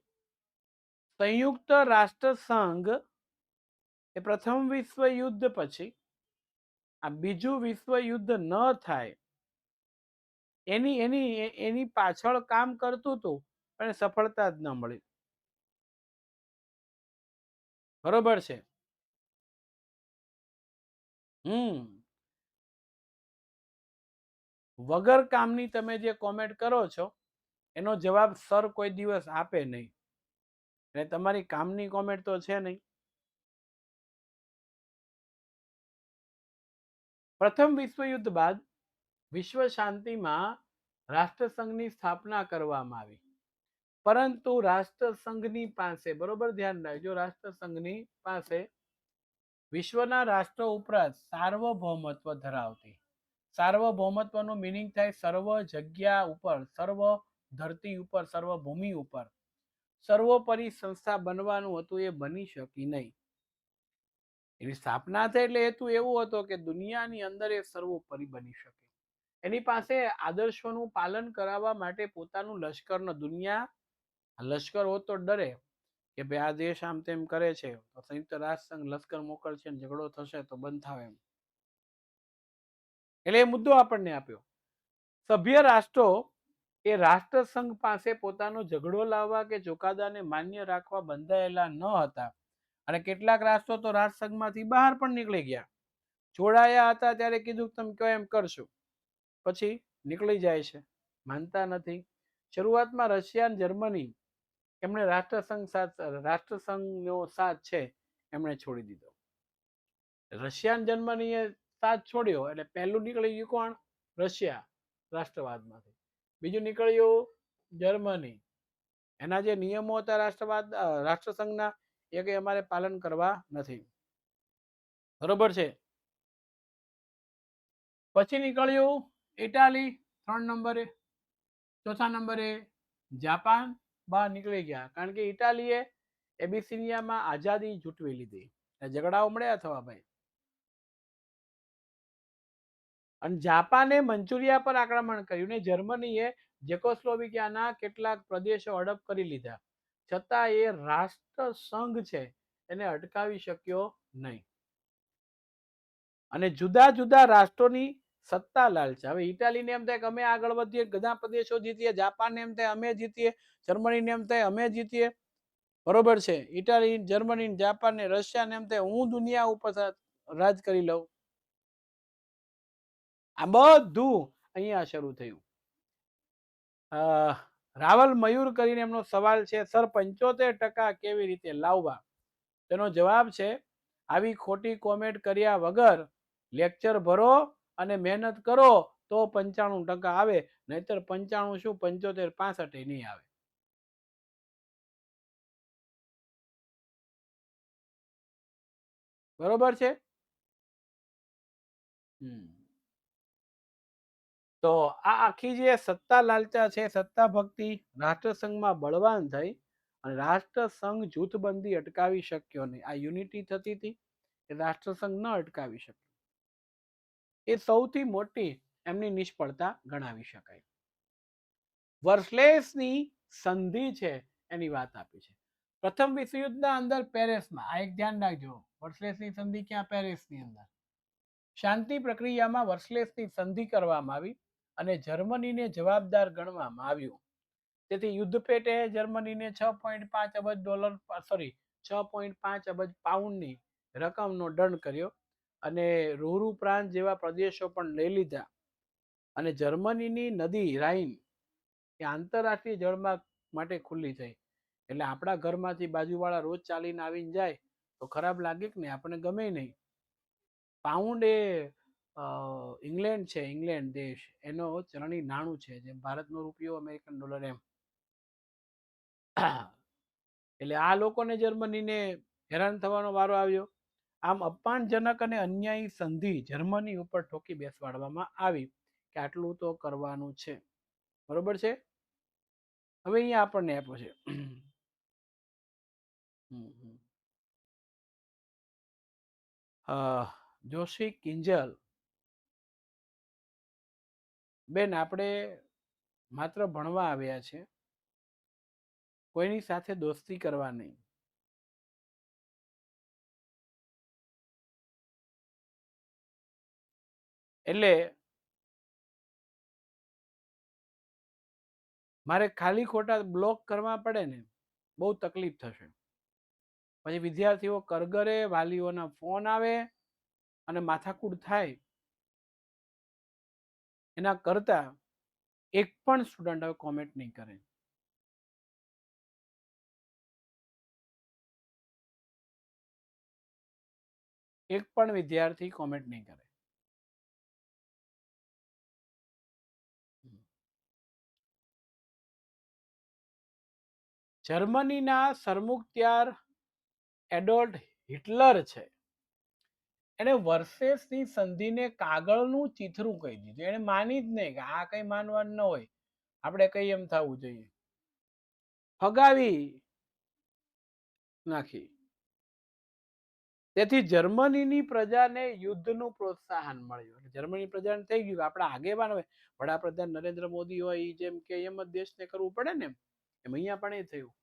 સંયુક્ત રાષ્ટ્ર સંઘ એ પ્રથમ વિશ્વયુદ્ધ પછી આ બીજું વિશ્વયુદ્ધ ન થાય એની એની એની પાછળ કામ કરતું હતું, પણ સફળતા જ ન મળી. બરોબર છે. વગર કામની તમે જે કોમેન્ટ કરો છો એનો જવાબ સર કોઈ દિવસ આપે નહીં. એટલે તમારી કામની કોમેન્ટ તો છે નહીં. પ્રથમ વિશ્વયુદ્ધ બાદ વિશ્વ શાંતિમાં રાષ્ટ્રસંઘની સ્થાપના કરવામાં આવી. પરંતુ રાષ્ટ્રસંઘની પાસે, બરોબર ધ્યાન રાખજો, રાષ્ટ્રસંઘની પાસે વિશ્વના રાષ્ટ્રો ઉપરાંત સાર્વભૌમત્વ ધરાવતી, સાર્વભૌમત્વનું મિનિંગ થાય સર્વ જગ્યા ઉપર, સર્વ ધરતી ઉપર, સર્વભૂમિ ઉપર સર્વોપરી સંસ્થા બનવાનું હતું. એ બની શકી નહીં. એની સ્થાપના થઈ એટલે હેતુ એવો હતો કે દુનિયાની અંદર એ સર્વોપરી બની શકે. એની પાસે આદર્શોનું પાલન કરાવવા માટે પોતાનું લશ્કર ન, દુનિયા લશ્કર હોત તો ડરે કે ભાઈ આ દેશ આમ તેમ કરે છે તો સંયુક્ત રાષ્ટ્રસંઘ લશ્કર મોકલશે ને ઝઘડો થશે તો બંધ થાવ એમ. એટલે એ મુદ્દો આપણને આપ્યો. સભ્ય રાષ્ટ્રો એ રાષ્ટ્રસંઘ પાસે પોતાનો ઝઘડો લાવવા કે ચુકાદાને માન્ય રાખવા બંધાયેલા ન હતા. અને કેટલાક રાષ્ટ્રો તો રાષ્ટ્રસંઘમાંથી બહાર પણ નીકળી ગયા. જોડાયા હતા ત્યારે કીધું તમે કહો એમ કરશું, પછી નીકળી જાય છે, માનતા નથી. શરૂઆતમાં રશિયા અને જર્મની એમણે રાષ્ટ્રસંઘનો સાથ છે એમણે છોડી દીધો. રશિયા અને જર્મનીએ સાથ છોડ્યો એટલે પહેલું નીકળી ગયું કોણ? રશિયા રાષ્ટ્રવાદમાંથી. બીજું નીકળ્યું જર્મની. એના જે નિયમો હતા રાષ્ટ્રસંઘના એ કઈ અમારે પાલન કરવા નથી. બરોબર છે. પછી નીકળ્યું ઇટાલી 3 નંબરે. ચોથા નંબરે જાપાન બહાર નીકળી ગયા, કારણ કે ઇટાલીએ એબિસિનિયામાં આઝાદી જૂટવી લીધી. ઝઘડાઓ મળ્યા થવા ભાઈ. અને જાપાને મંચુરિયા પર આક્રમણ કર્યું ને જર્મનીએ જેકોસ્લોવાકિયાના કેટલાક પ્રદેશો હડપ કરી લીધા, છતાં એ રાષ્ટ્ર સંઘ છે એને અટકાવી શક્યો નહીં. અને જુદા જુદા રાષ્ટ્રોની સત્તા લાલચ. હવે ઇટાલીને એમ થાય કે અમે આગળ વધીએ, બધા પ્રદેશો જીતીએ, જાપાનને એમ થાય અમે જીતીએ, જર્મનીને એમ થાય અમે જીતીએ, બરોબર છે. ઇટાલી, જર્મની, જાપાન ને રશિયાને એમ થાય હું દુનિયા ઉપર રાજ કરી લઉં. આ બધું અહીંયા શરૂ થયું. રાવલ મયુર કરીને એમનો સવાલ છે, સર 75% કેવી રીતે લાવવા? તેનો જવાબ છે, આવી ખોટી કોમેન્ટ કર્યા વગર લેક્ચર ભરો અને મહેનત કરો તો 95% આવે, નહીતર 95 શું 75 65 નહીં આવે. બરોબર છે. તો આ આખી જે સત્તા લાલચા છે, સત્તા ભક્તિ, રાષ્ટ્રસંઘમાં બળવાન થઈ અને રાષ્ટ્રસંઘ જૂથબંધી અટકાવી શક્યો નહીં. આ યુનિટી થતી હતી એ રાષ્ટ્રસંઘ ન અટકાવી શક્યો. એ સૌથી મોટી એમની નિષ્ફળતા ગણાવી શકાય. વર્સલેસની સંધિ છે એની વાત આપી છે. પ્રથમ વિશ્વયુદ્ધના અંદર પેરિસમાં, આ એક ધ્યાન રાખજો, વર્સલેસની સંધિ ક્યાં? પેરિસની અંદર. શાંતિ પ્રક્રિયામાં વર્સલેસની સંધિ કરવામાં આવી અને જર્મનીને જવાબદાર ગણવામાં આવ્યું. તેથી યુદ્ધ પેટે જર્મનીને $6.5 અબજ પાઉન્ડની રકમનો દંડ કર્યો અને રૂરુ પ્રાંત જેવા પ્રદેશો પણ લઈ લીધા. અને જર્મનીની નદી રાઈન એ આંતરરાષ્ટ્રીય જળમાર્ગ માટે ખુલ્લી થઈ. એટલે આપણા ઘરમાંથી બાજુવાળા રોજ ચાલીને આવીને જાય તો ખરાબ લાગે કે નહીં? આપણને ગમે નહીં. પાઉન્ડ એ ઇંગ્લેન્ડ છે, ઇંગ્લેન્ડ દેશ, એનો ચલણી નાણું છે, જેમ ભારતનો રૂપિયો, અમેરિકન ડોલર એમ. એટલે આ લોકોને જર્મનીને હેરાન થવાનો વારો આવ્યો. આમ અપમાનજનક અને અન્યાયી સંધિ જર્મની ઉપર ઠોકી બેસવાડવામાં આવી કે આટલું તો કરવાનું છે. બરોબર છે. હવે અહીંયા આપણને આપ્યો છે જોશી કિંજલ બેન, આપણે માત્ર ભણવા આવ્યા છે, કોઈની સાથે દોસ્તી કરવા નહીં. એટલે મારે ખાલી ખોટા બ્લોક કરવા પડે ને બહુ તકલીફ થશે. પછી વિદ્યાર્થીઓ કરગરે, વાલીઓના ફોન આવે અને માથાકૂટ થાય. એના કરતા એક પણ સ્ટુડન્ટ હવે કોમેન્ટ નહીં કરે. એક પણ વિદ્યાર્થી કોમેન્ટ નહીં કરે. જર્મનીના સરમુખત્યાર એડોલ્ફ હિટલર છે, એને વર્સેસની સંધિને કાગળનું ચીથરું કહી દીધું. એને માની જ નહીં કે આ કઈ માનવાનું ન હોય, આપણે કઈ એમ થવું જોઈએ. ફગાવી નાખી. તેથી જર્મનીની પ્રજાને યુદ્ધનું પ્રોત્સાહન મળ્યું. જર્મની પ્રજાને થઈ ગયું આપણા આગેવાન હોય, વડાપ્રધાન નરેન્દ્ર મોદી હોય, જેમ કે એમ જ દેશને કરવું પડે ને, એમ અહીંયા પણ એ થયું.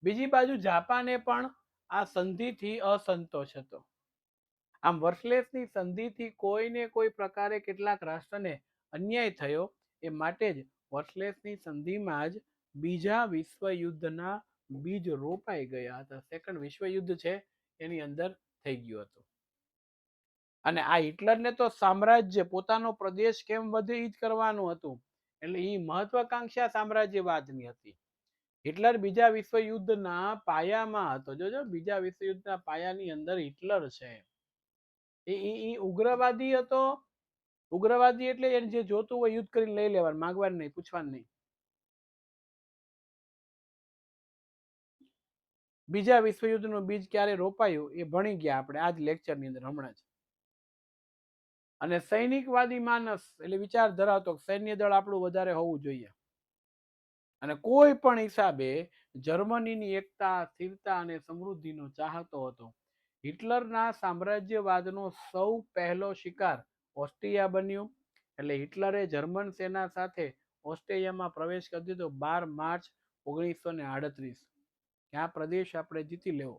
બીજી બાજુ જાપાને પણ આ સંધિથી અસંતોષ હતો. આમ વર્સલેસની સંધિથી કોઈને કોઈ પ્રકારે કેટલાક રાષ્ટ્રને અન્યાય થયો, એ માટે જ વર્સલેસની સંધિમાં જ બીજા વિશ્વયુદ્ધના બીજ રોપાઈ ગયા હતા. સેકન્ડ વિશ્વયુદ્ધ છે એની અંદર થઈ ગયું હતું. અને આ હિટલરને તો સામ્રાજ્ય, પોતાનો પ્રદેશ કેમ વધે એ જ કરવાનું હતું. એટલે એ મહત્વાકાંક્ષા સામ્રાજ્યવાદની હતી. હિટલર બીજા વિશ્વયુદ્ધના પાયામાં હતો. જોજો, બીજા વિશ્વયુદ્ધના પાયાની અંદર હિટલર છે. એ ઉગ્રવાદી હતો. ઉગ્રવાદી એટલે એને જે જોતું હોય યુદ્ધ કરીને લઈ લેવાનું, માંગવાનું નહીં, પૂછવાનું નહીં. બીજા વિશ્વયુદ્ધનું બીજ ક્યારે રોપાયું એ ભણી ગયા આપણે આજ લેક્ચરની અંદર હમણાં જ. અને સૈનિકવાદી માનસ એટલે વિચાર ધરાવતો સૈન્ય દળ આપણું વધારે હોવું જોઈએ. અને કોઈ પણ હિસાબે જર્મનીની એકતા, સ્થિરતા અને સમૃદ્ધિનો ચાહતો હતો. હિટલરના સામ્રાજ્યવાદનો સૌ પહેલો શિકાર ઓસ્ટ્રિયા બન્યું. એટલે હિટલરે જર્મન સેના સાથે ઓસ્ટ્રેલિયામાં પ્રવેશ કરી દીધો 12 માર્ચ 1938. કે આ પ્રદેશ આપણે જીતી લેવો.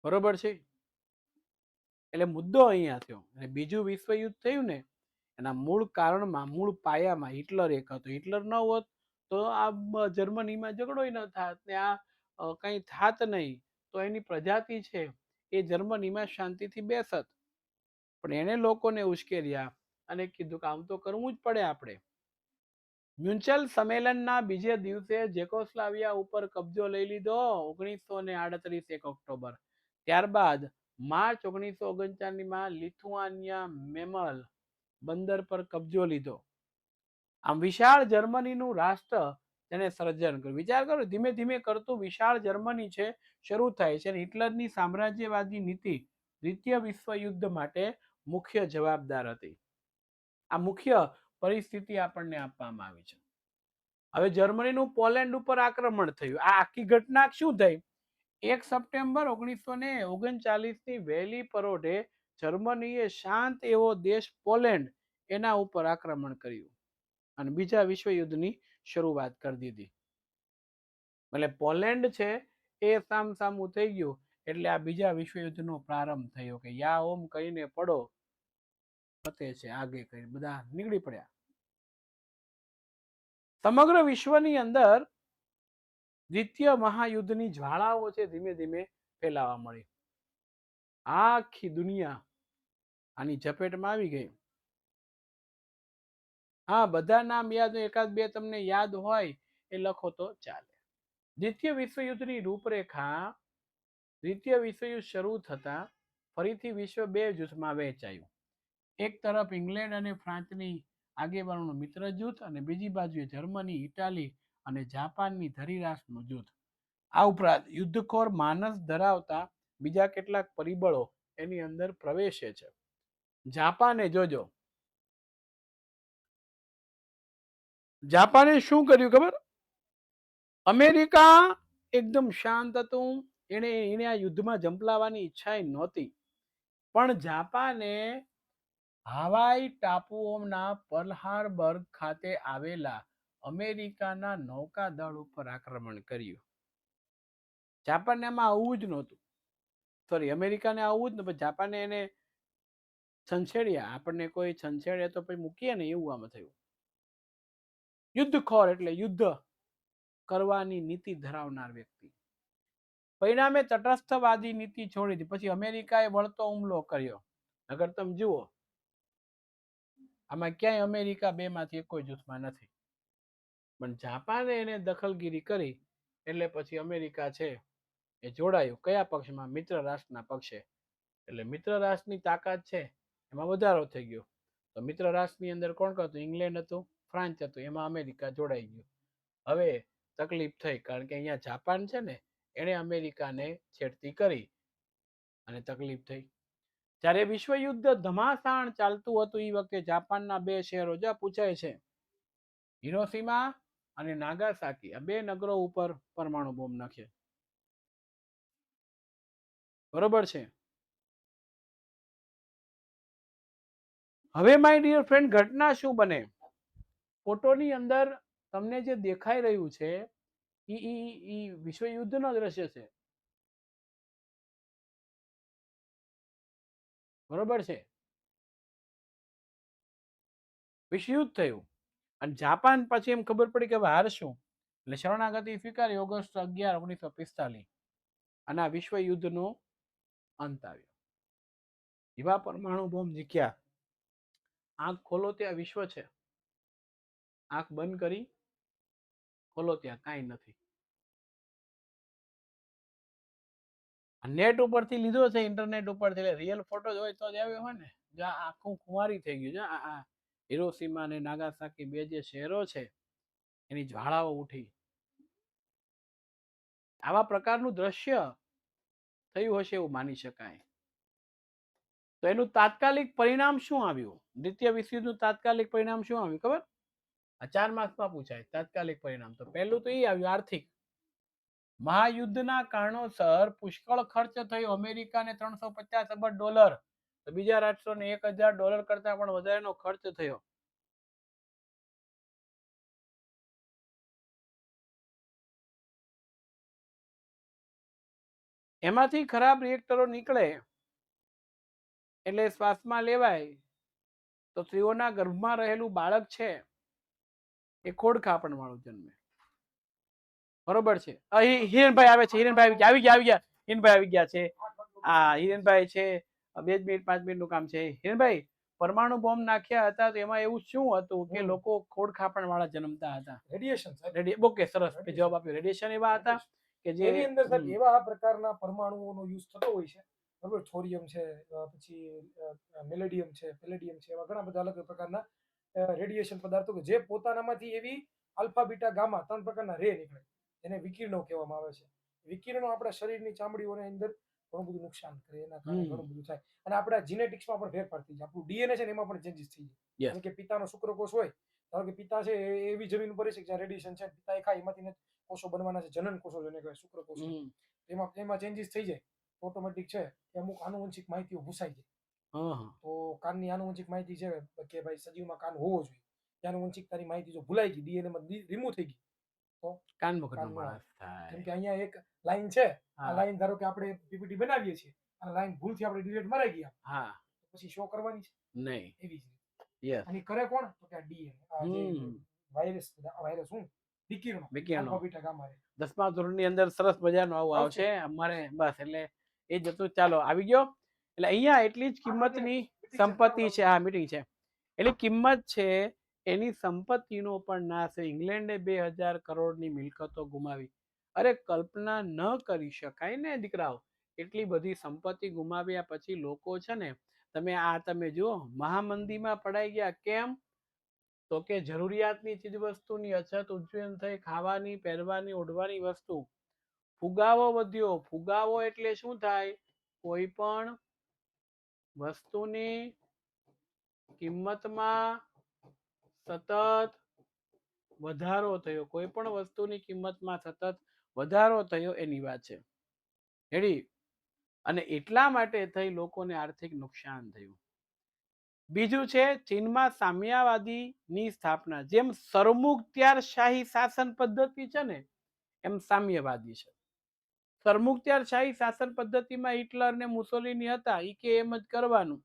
બરોબર છે. એટલે મુદ્દો અહીંયા થયો. અને બીજું વિશ્વયુદ્ધ થયું ને, એના મૂળ કારણમાં, મૂળ પાયામાં હિટલર એક હતો. હિટલર ન હોત તો આ જર્મનીમાં ઝઘડોય ન થાત ને આ કંઈ થાત નહીં. તો એની પ્રજાતિ છે એ જર્મનીમાં શાંતિથી બેસત. પણ એને લોકોને ઉશ્કેર્યા અને કીધું કે આમ તો કરવું જ પડે આપણે. મ્યુચ્યુઅલ સંમેલનના બીજે દિવસે જેકોસ્લાવિયા ઉપર કબજો લઈ લીધો 1938 1 ઓક્ટોબર. ત્યારબાદ માર્ચ 1939માં લિથુઆનિયા મેમલ બંદર પર કબજો લીધો. આમ વિશાળ જર્મનીનું રાષ્ટ્ર તેને સર્જન કર્યું. વિચાર કરો, ધીમે ધીમે કરતું વિશાળ જર્મની છે શરૂ થાય છે. હિટલરની સામ્રાજ્યવાદી નીતિ દ્વિતીય વિશ્વયુદ્ધ માટે મુખ્ય જવાબદાર હતી. આ મુખ્ય પરિસ્થિતિ આપણને આપવામાં આવી છે. હવે જર્મનીનું પોલેન્ડ ઉપર આક્રમણ થયું. આ આખી ઘટના શું થઈ? 1 સપ્ટેમ્બર 1939ની વહેલી પરોઢે જર્મનીએ શાંત એવો દેશ પોલેન્ડ એના ઉપર આક્રમણ કર્યું અને બીજા વિશ્વયુદ્ધની શરૂઆત કરી દીધી. એટલે પોલેન્ડ છે એ સામસામું થઈ ગયું. એટલે આ બીજા વિશ્વયુદ્ધનો પ્રારંભ થયો કે યા ઓમ કહીને પડો ફતે છે આગે કરી બધા નીકળી પડ્યા. સમગ્ર વિશ્વની અંદર દ્વિતીય મહાયુદ્ધની જ્વાળાઓ છે ધીમે ધીમે ફેલાવા મળી. આખી દુનિયા આની ઝપેટમાં આવી ગઈ. હા, બધા નામ યાદ હોય, એકાદ બે તમને યાદ હોય એ લખો તો ચાલે. દ્વિતીય વિશ્વયુદ્ધની રૂપરેખા. દ્વિતીય વિશ્વયુદ્ધ શરૂ થતા ફરીથી વિશ્વ બે જૂથમાં વહેંચાયું. એક તરફ ઇંગ્લેન્ડ અને ફ્રાન્સની આગેવાનોનું મિત્ર જૂથ અને બીજી બાજુએ જર્મની, ઇટાલી અને જાપાનની ધરીરાસનું જૂથ. આ ઉપરાંત યુદ્ધખોર માનસ ધરાવતા બીજા કેટલાક પરિબળો એની અંદર પ્રવેશે છે. જાપાને જોજો, જાપાને શું કર્યું ખબર? અમેરિકા એકદમ શાંત હતું. એને આ યુદ્ધમાં ઝંપલાવવાની ઈચ્છા નહોતી. પણ જાપાને હવાઈ ટાપુઓના પર્લ હાર્બર ખાતે આવેલા અમેરિકાના નૌકાદળ ઉપર આક્રમણ કર્યું. જાપાનને આમાં આવવું જ નહોતું. સોરી, અમેરિકાને આવવું જ નહોતું. જાપાને એને છંછેડ્યા. આપણને કોઈ છંછેડે તો પછી મૂકીએ ને, એવું આમાં થયું. યુદ્ધખોર એટલે યુદ્ધ કરવાની નીતિ ધરાવનાર વ્યક્તિ. પરિણામે તટસ્થવાદી નીતિ છોડી દીધી. પછી અમેરિકાએ વળતો હુમલો કર્યો. અગર તમે જુઓ, આમાં ક્યાંય અમેરિકા બે માંથી કોઈ જૂથમાં નથી. પણ જાપાને એને દખલગીરી કરી એટલે પછી અમેરિકા છે એ જોડાયું. કયા પક્ષમાં? મિત્ર રાષ્ટ્રના પક્ષે. એટલે મિત્ર રાષ્ટ્રની તાકાત છે એમાં વધારો થઈ ગયો. તો મિત્ર રાષ્ટ્રની અંદર કોણ હતું? ઇંગ્લેન્ડ હતું, ફ્રાન્સ હતું. એમાં અમેરિકા જોડાઈ ગયું. હવે તકલીફ થઈ, કારણ કે અહીંયા જાપાન છે ને એણે અમેરિકાને છેડતી કરી અને તકલીફ થઈ. જ્યારે વિશ્વયુદ્ધ ધમાસાણ ચાલતું હતું એ વખતે જાપાનના બે શહેરો જ્યાં પૂછાય છે, હિરોશીમા અને નાગાસાકી, આ બે નગરો ઉપર પરમાણુ બોમ્બ નાખે. બરોબર છે. હવે માય ડિયર ફ્રેન્ડ, ઘટના શું બને? ફોટોની અંદર તમને જે દેખાઈ રહ્યું છે એ વિશ્વયુદ્ધનો દ્રશ્ય છે. બરોબર છે. વિશ્વયુદ્ધ થયું અને જાપાન પછી એમ ખબર પડી કે હવે હારશું, એટલે શરણાગતિ સ્વીકારી ઓગસ્ટ 11 1945. અને આ વિશ્વયુદ્ધનો અંત આવ્યો. એવા પરમાણુ બોમ્બ જીક્યા. આંખ ખોલો ત્યાં વિશ્વ છે, આંખ બંધ કરી ખોલો ત્યાં કાંઈ નથી. નેટ ઉપરથી લીધો છે, ઇન્ટરનેટ ઉપરથી. એટલે રિયલ ફોટો હોય તો જ આવ્યો હોય ને. જ્યાં આખું કુંવારી થઈ ગયું છે. આ હિરોશીમા અને નાગાસાકી બે જે શહેરો છે એની જ્વાળાઓ ઉઠી. આવા પ્રકારનું દ્રશ્ય થયું હશે એવું માની શકાય. તો એનું તાત્કાલિક પરિણામ શું આવ્યું? દ્વિતીય વિશ્વયુદ્ધનું તાત્કાલિક પરિણામ શું આવ્યું ખબર? આ 4 માર્ક્સમાં પૂછાય તાત્કાલિક પરિણામ. તો પહેલું તો એ આવ્યું આર્થિક. મહાયુદ્ધના કારણોસર પુષ્કળ ખર્ચ થયો અમેરિકાને $350 અબજ. તો બીજા રાષ્ટ્રોને $1000 કરતા પણ વધારેનો ખર્ચ થયો. એમાંથી ખરાબ રિએક્ટરો નીકળે એટલે શ્વાસમાં લેવાય તો સ્ત્રીઓના ગર્ભમાં રહેલું બાળક છે એ ખોડખાપણ વાળું જન્મે. બરોબર છે. હિરેનભાઈ આવે છે. હિરેનભાઈ આવી ગયા. હિરેનભાઈ આવી ગયા છે. હા, હિરેનભાઈ છે. 2 મિનિટ 5 મિનિટનું કામ છે. હિરેનભાઈ, પરમાણુ બોમ્બ નાખ્યા હતા તો એમાં એવું શું હતું કે લોકો ખોડખાપણ વાળા જન્મતા હતા? રેડિયેશન. ઓકે, સરસ જવાબ આપ્યો. રેડિયેશન એવા હતા કે જે એની અંદર સાહેબ એવા પ્રકારના પરમાણુઓનો યુઝ થતો હોય છે. બરોબર, થોરિયમ છે, પછી મેલેડિયમ છે, પેલેડિયમ છે, એવા ઘણા બધા અલગ પ્રકારના રેડિયેશન પદાર્થો કે જે પોતાનામાંથી એવી આલ્ફા બીટા ગામા 3 પ્રકારના રે નીકળે, એને વિકિરણો કહેવામાં આવે છે. વિકિરણો આપણા શરીરની ચામડીઓની અંદર ઘણું બધું નુકસાન કરે, એના કારણે ઘણું બધું થાય. અને આપણા જીનેટિક્સમાં પણ ફેરફાર થઈ જાય. આપણું ડીએનએ છે ને એમાં પણ ચેન્જીસ થઈ જાય. જેમ કે પિતાનો શુક્રકોષ હોય, ધારો કે પિતા છે એવી જમીન ઉપર છે જ્યાં રેડિયેશન છે, પિતા એ ખાય એમાંથી કોષો બનવાના છે, જનન કોષો જેને કહેવાય શુક્રકોષ. એમાં ચેન્જીસ થઈ જાય ઓટોમેટિક છે. અમુક આનુવંશિક માહિતીઓ ભૂસાઈ જાય. તો કાનની આનુવંશિક માહિતી છે કે ભાઈ સજીવમાં કાન હોવો જોઈએ, આનુવંશિકતાની માહિતી જો ભૂલાઈ ગઈ, ડીએનએ માં રિમૂવ થઈ ગઈ તો કાન માણસ થાય. જેમ કે અહીંયા એક લાઈન છે, આ લાઈન ધારો કે આપણે પીપીટી બનાવીએ છીએ, આ લાઈન ભૂલથી આપણે ડિલીટ મરાઈ ગયા, હા, પછી શો કરવાની છે નહીં. એવી જ રીતે અને કરે કોણ? તો કે આ ડીએનએ, આ જે વાયરસ હું વિકિરણો આલ્ફા બીટા ગામા રે. 10મા ધોરણની અંદર સરસ મજાનું આવું આવશે અમારે. બસ એટલે એ જ હતું. ચાલો, આવી ગયો. એટલે અહીંયા એટલી જ કિંમતની સંપત્તિ છે. આ મીટિંગ છે એટલે કિંમત છે એની સંપત્તિનો પણ નાશ. ઇંગ્લેન્ડે 2000 કરોડની મિલકતો ગુમાવી. અરે કલ્પના ન કરી શકાય ને દીકરાઓ. એટલી બધી સંપત્તિ ગુમાવ્યા પછી લોકો છે ને, તમે જુઓ મહામંદીમાં પડાઈ ગયા. કેમ? તો કે જરૂરિયાતની ચીજ વસ્તુની અછત ઉત્પન્ન થઈ. ખાવાની, પહેરવાની, ઓઢવાની વસ્તુ. ફુગાવો વધ્યો. ફુગાવો એટલે શું થાય? કોઈ પણ વસ્તુની કિંમતમાં સતત વધારો થયો. કોઈ પણ વસ્તુની કિંમતમાં સતત વધારો થયો એની વાત છે. રેડી? અને એટલા માટે થઈ લોકોને આર્થિક નુકસાન થયું. બીજું છે ચીનમાં સામ્યવાદીની સ્થાપના. જેમ સરમુખત્યારશાહી શાસન પદ્ધતિ છે ને, એમ સામ્યવાદી છે. સરમુખત્યારશાહી શાસન પદ્ધતિમાં હિટલર ને મુસોલિની હતા, ઈ કે એમ જ કરવાનું.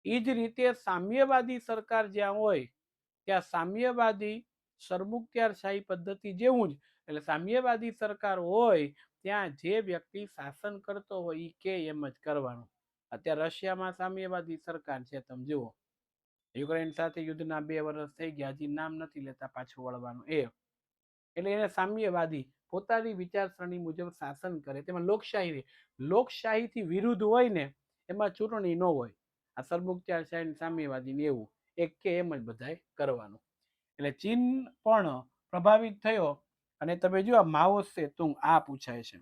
એ જ રીતે સામ્યવાદી સરકાર જ્યાં હોય ત્યાં સામ્યવાદી સરમુખત્યારશાહી પદ્ધતિ જેવું જ. એટલે સામ્યવાદી સરકાર હોય ત્યાં જે વ્યક્તિ શાસન કરતો હોય એ કે એમ જ કરવાનું. અત્યારે રશિયામાં સામ્યવાદી સરકાર છે, તમે જુઓ. યુક્રેન સાથે યુદ્ધના 2 વર્ષ થઈ ગયા, હજી નામ નથી લેતા પાછું વળવાનું. એટલે એને સામ્યવાદી પોતાની વિચારસરણી મુજબ શાસન કરે. તેમાં લોકશાહીથી વિરુદ્ધ હોય ને એમાં ચૂંટણી ન હોય. આ સરમુખત્યારશાહી સામ્યવાદી એવું એક કે એમ જ બધાય કરવાનું. એટલે ચીન પણ પ્રભાવિત થયો. અને તમે જો માઓ સેતુંગ આ પૂછાય છે.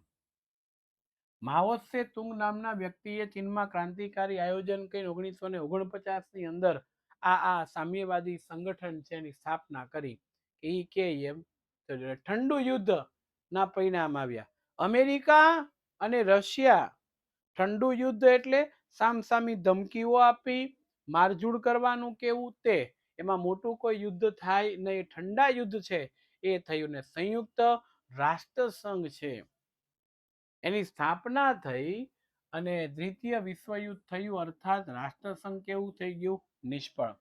માઓ સેતુંગ નામના વ્યક્તિએ ચીનમાં ક્રાંતિકારી આયોજન કરી 1949ની અંદર આ સામ્યવાદી સંગઠન છે એની સ્થાપના કરી. એ કે એમ ઠંડુ યુદ્ધ ના પરિણામ આવ્યા. અમેરિકા અને રશિયા ઠંડુ યુદ્ધ એટલે સામસામી ધમકીઓ આપી, મારઝૂડ કરવાનું કેવું તે. એમાં મોટું કોઈ યુદ્ધ થાય નહીં. ઠંડા યુદ્ધ છે એ થયું. ને સંયુક્ત રાષ્ટ્ર સંઘ છે એની સ્થાપના થઈ અને દ્વિતીય વિશ્વયુદ્ધ થયું. અર્થાત રાષ્ટ્રસંઘ કેવું થઈ ગયું? નિષ્ફળ.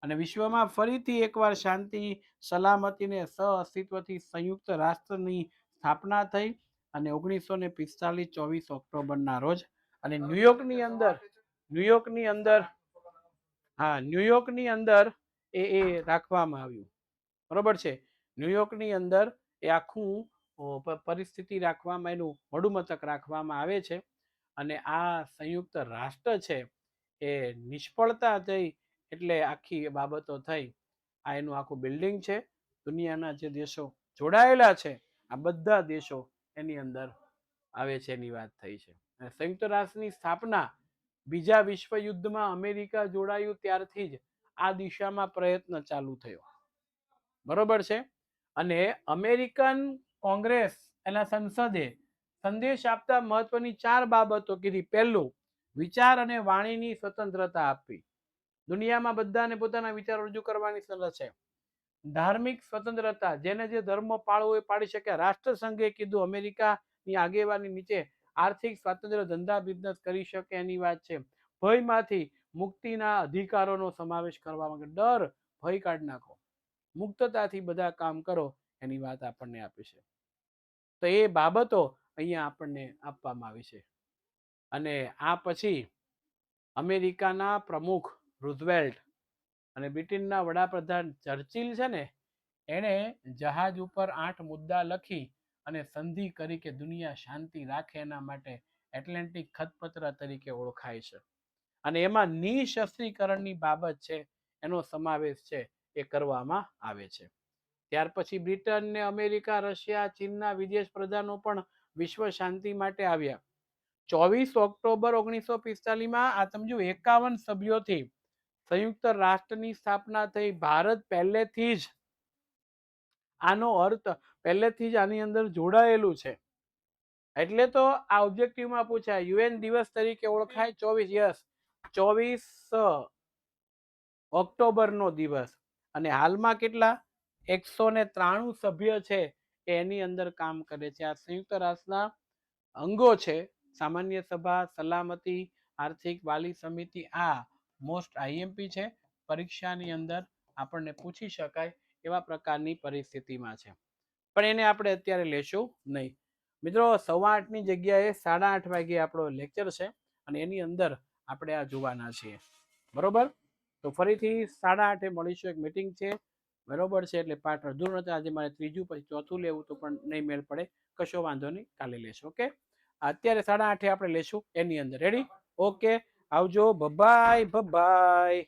અને વિશ્વમાં ફરીથી એકવાર શાંતિ, સલામતી ને સહઅસ્તિત્વથી સંયુક્ત રાષ્ટ્રની સ્થાપના થઈ. અને 1945 24 ઓક્ટોબરના રોજ અને ન્યુયોર્કની અંદર એ રાખવામાં આવ્યું. બરોબર છે? ન્યુયોર્કની અંદર એ આખું પરિસ્થિતિ રાખવામાં, એનું વડું મથક રાખવામાં આવે છે. અને આ સંયુક્ત રાષ્ટ્ર છે એ નિષ્ફળતા થઈ એટલે આખી બાબતો થઈ. આ એનું આખું બિલ્ડિંગ છે. દુનિયાના જે દેશો જોડાયેલા છે આ બધા દેશો એની અંદર આવે છે એની વાત થઈ છે. અને સંયુક્ત રાષ્ટ્રની સ્થાપના બીજા વિશ્વ યુદ્ધમાં અમેરિકા જોડાયું ત્યારથી જ આ દિશામાં પ્રયત્ન ચાલુ થયો. બરોબર છે. અને અમેરિકન કોંગ્રેસ એના સંસદે સંદેશ આપતા મહત્વની 4 બાબતો કીધી. પહેલું, વિચાર અને વાણીની સ્વતંત્રતા આપવી. દુનિયામાં બધાને પોતાના વિચારો રજૂ કરવાની સરળ છે. ધાર્મિક સ્વતંત્રતા, જેને જે ધર્મ પાળવો એ પાળી શકે. રાષ્ટ્રસંઘે કીધું અમેરિકાની આગેવાની નીચે આર્થિક સ્વાતંત્ર્ય, ધંધા બિઝનેસ કરી શકે એની વાત છે. ભયમાંથી મુક્તિના અધિકારોનો સમાવેશ કરવા માંગે. ડર, ભય કાઢી નાખો, મુક્તતાથી બધા કામ કરો એની વાત આપણને આપી છે. તો એ બાબતો અહીંયા આપણને આપવામાં આવી છે. અને આ પછી અમેરિકાના પ્રમુખ રૂઝવેલ્ટ અને બ્રિટનના વડાપ્રધાન ચર્ચિલ છે ને, એણે જહાજ ઉપર 8 મુદ્દા લખી અને સંધિ કરી કે દુનિયા શાંતિ રાખે એના માટે એટલાન્ટિક ખતપત્ર તરીકે ઓળખાય છે. અને એમાં નિશસ્ત્રીકરણની બાબત છે એનો સમાવેશ છે એ કરવામાં આવે છે. ત્યાર પછી બ્રિટન ને અમેરિકા, રશિયા, ચીનના વિદેશ પ્રધાનો પણ વિશ્વ શાંતિ માટે આવ્યા. 24 ઓક્ટોબર 1945માં આ સમજો 51 સભ્યોથી સંયુક્ત રાષ્ટ્રની સ્થાપના થઈ. ભારત પહેલેથી જ આનો અર્થ પહેલેથી જ આની અંદર જોડાયેલું છે. એટલે તો આ ઓબ્જેક્ટિવમાં પૂછાય યુએન દિવસ તરીકે ઓળખાય 24 ઓક્ટોબરનો દિવસ. અને હાલમાં કેટલા 193 સભ્ય છે એની અંદર કામ કરે છે. આ સંયુક્ત રાષ્ટ્રના અંગો છે. સામાન્ય સભા, સલામતી, આર્થિક વાલી સમિતિ. આ મોસ્ટ આઈએમપી છે. પરીક્ષાની અંદર આપણને પૂછી શકાય એવા પ્રકારની પરિસ્થિતિમાં છે. પણ એને આપણે અત્યારે લેશું નહીં. મિત્રો, 8:15ની જગ્યાએ 8:30 વાગે આપણો લેક્ચર છે અને એની અંદર આપણે આ જોવાના છીએ. બરોબર? તો ફરીથી 8:30 મળીશું. એક મીટિંગ છે. બરોબર છે? એટલે પાઠ અધૂરો નથી. આજે મારે ત્રીજું પછી ચોથું લેવું તો પણ નહીં મેળ પડે. કશો વાંધો નહીં, કાલે લેશું. ઓકે? અત્યારે 8:30 આપણે લેશું એની અંદર. રેડી? ઓકે, આવજો. Bye bye.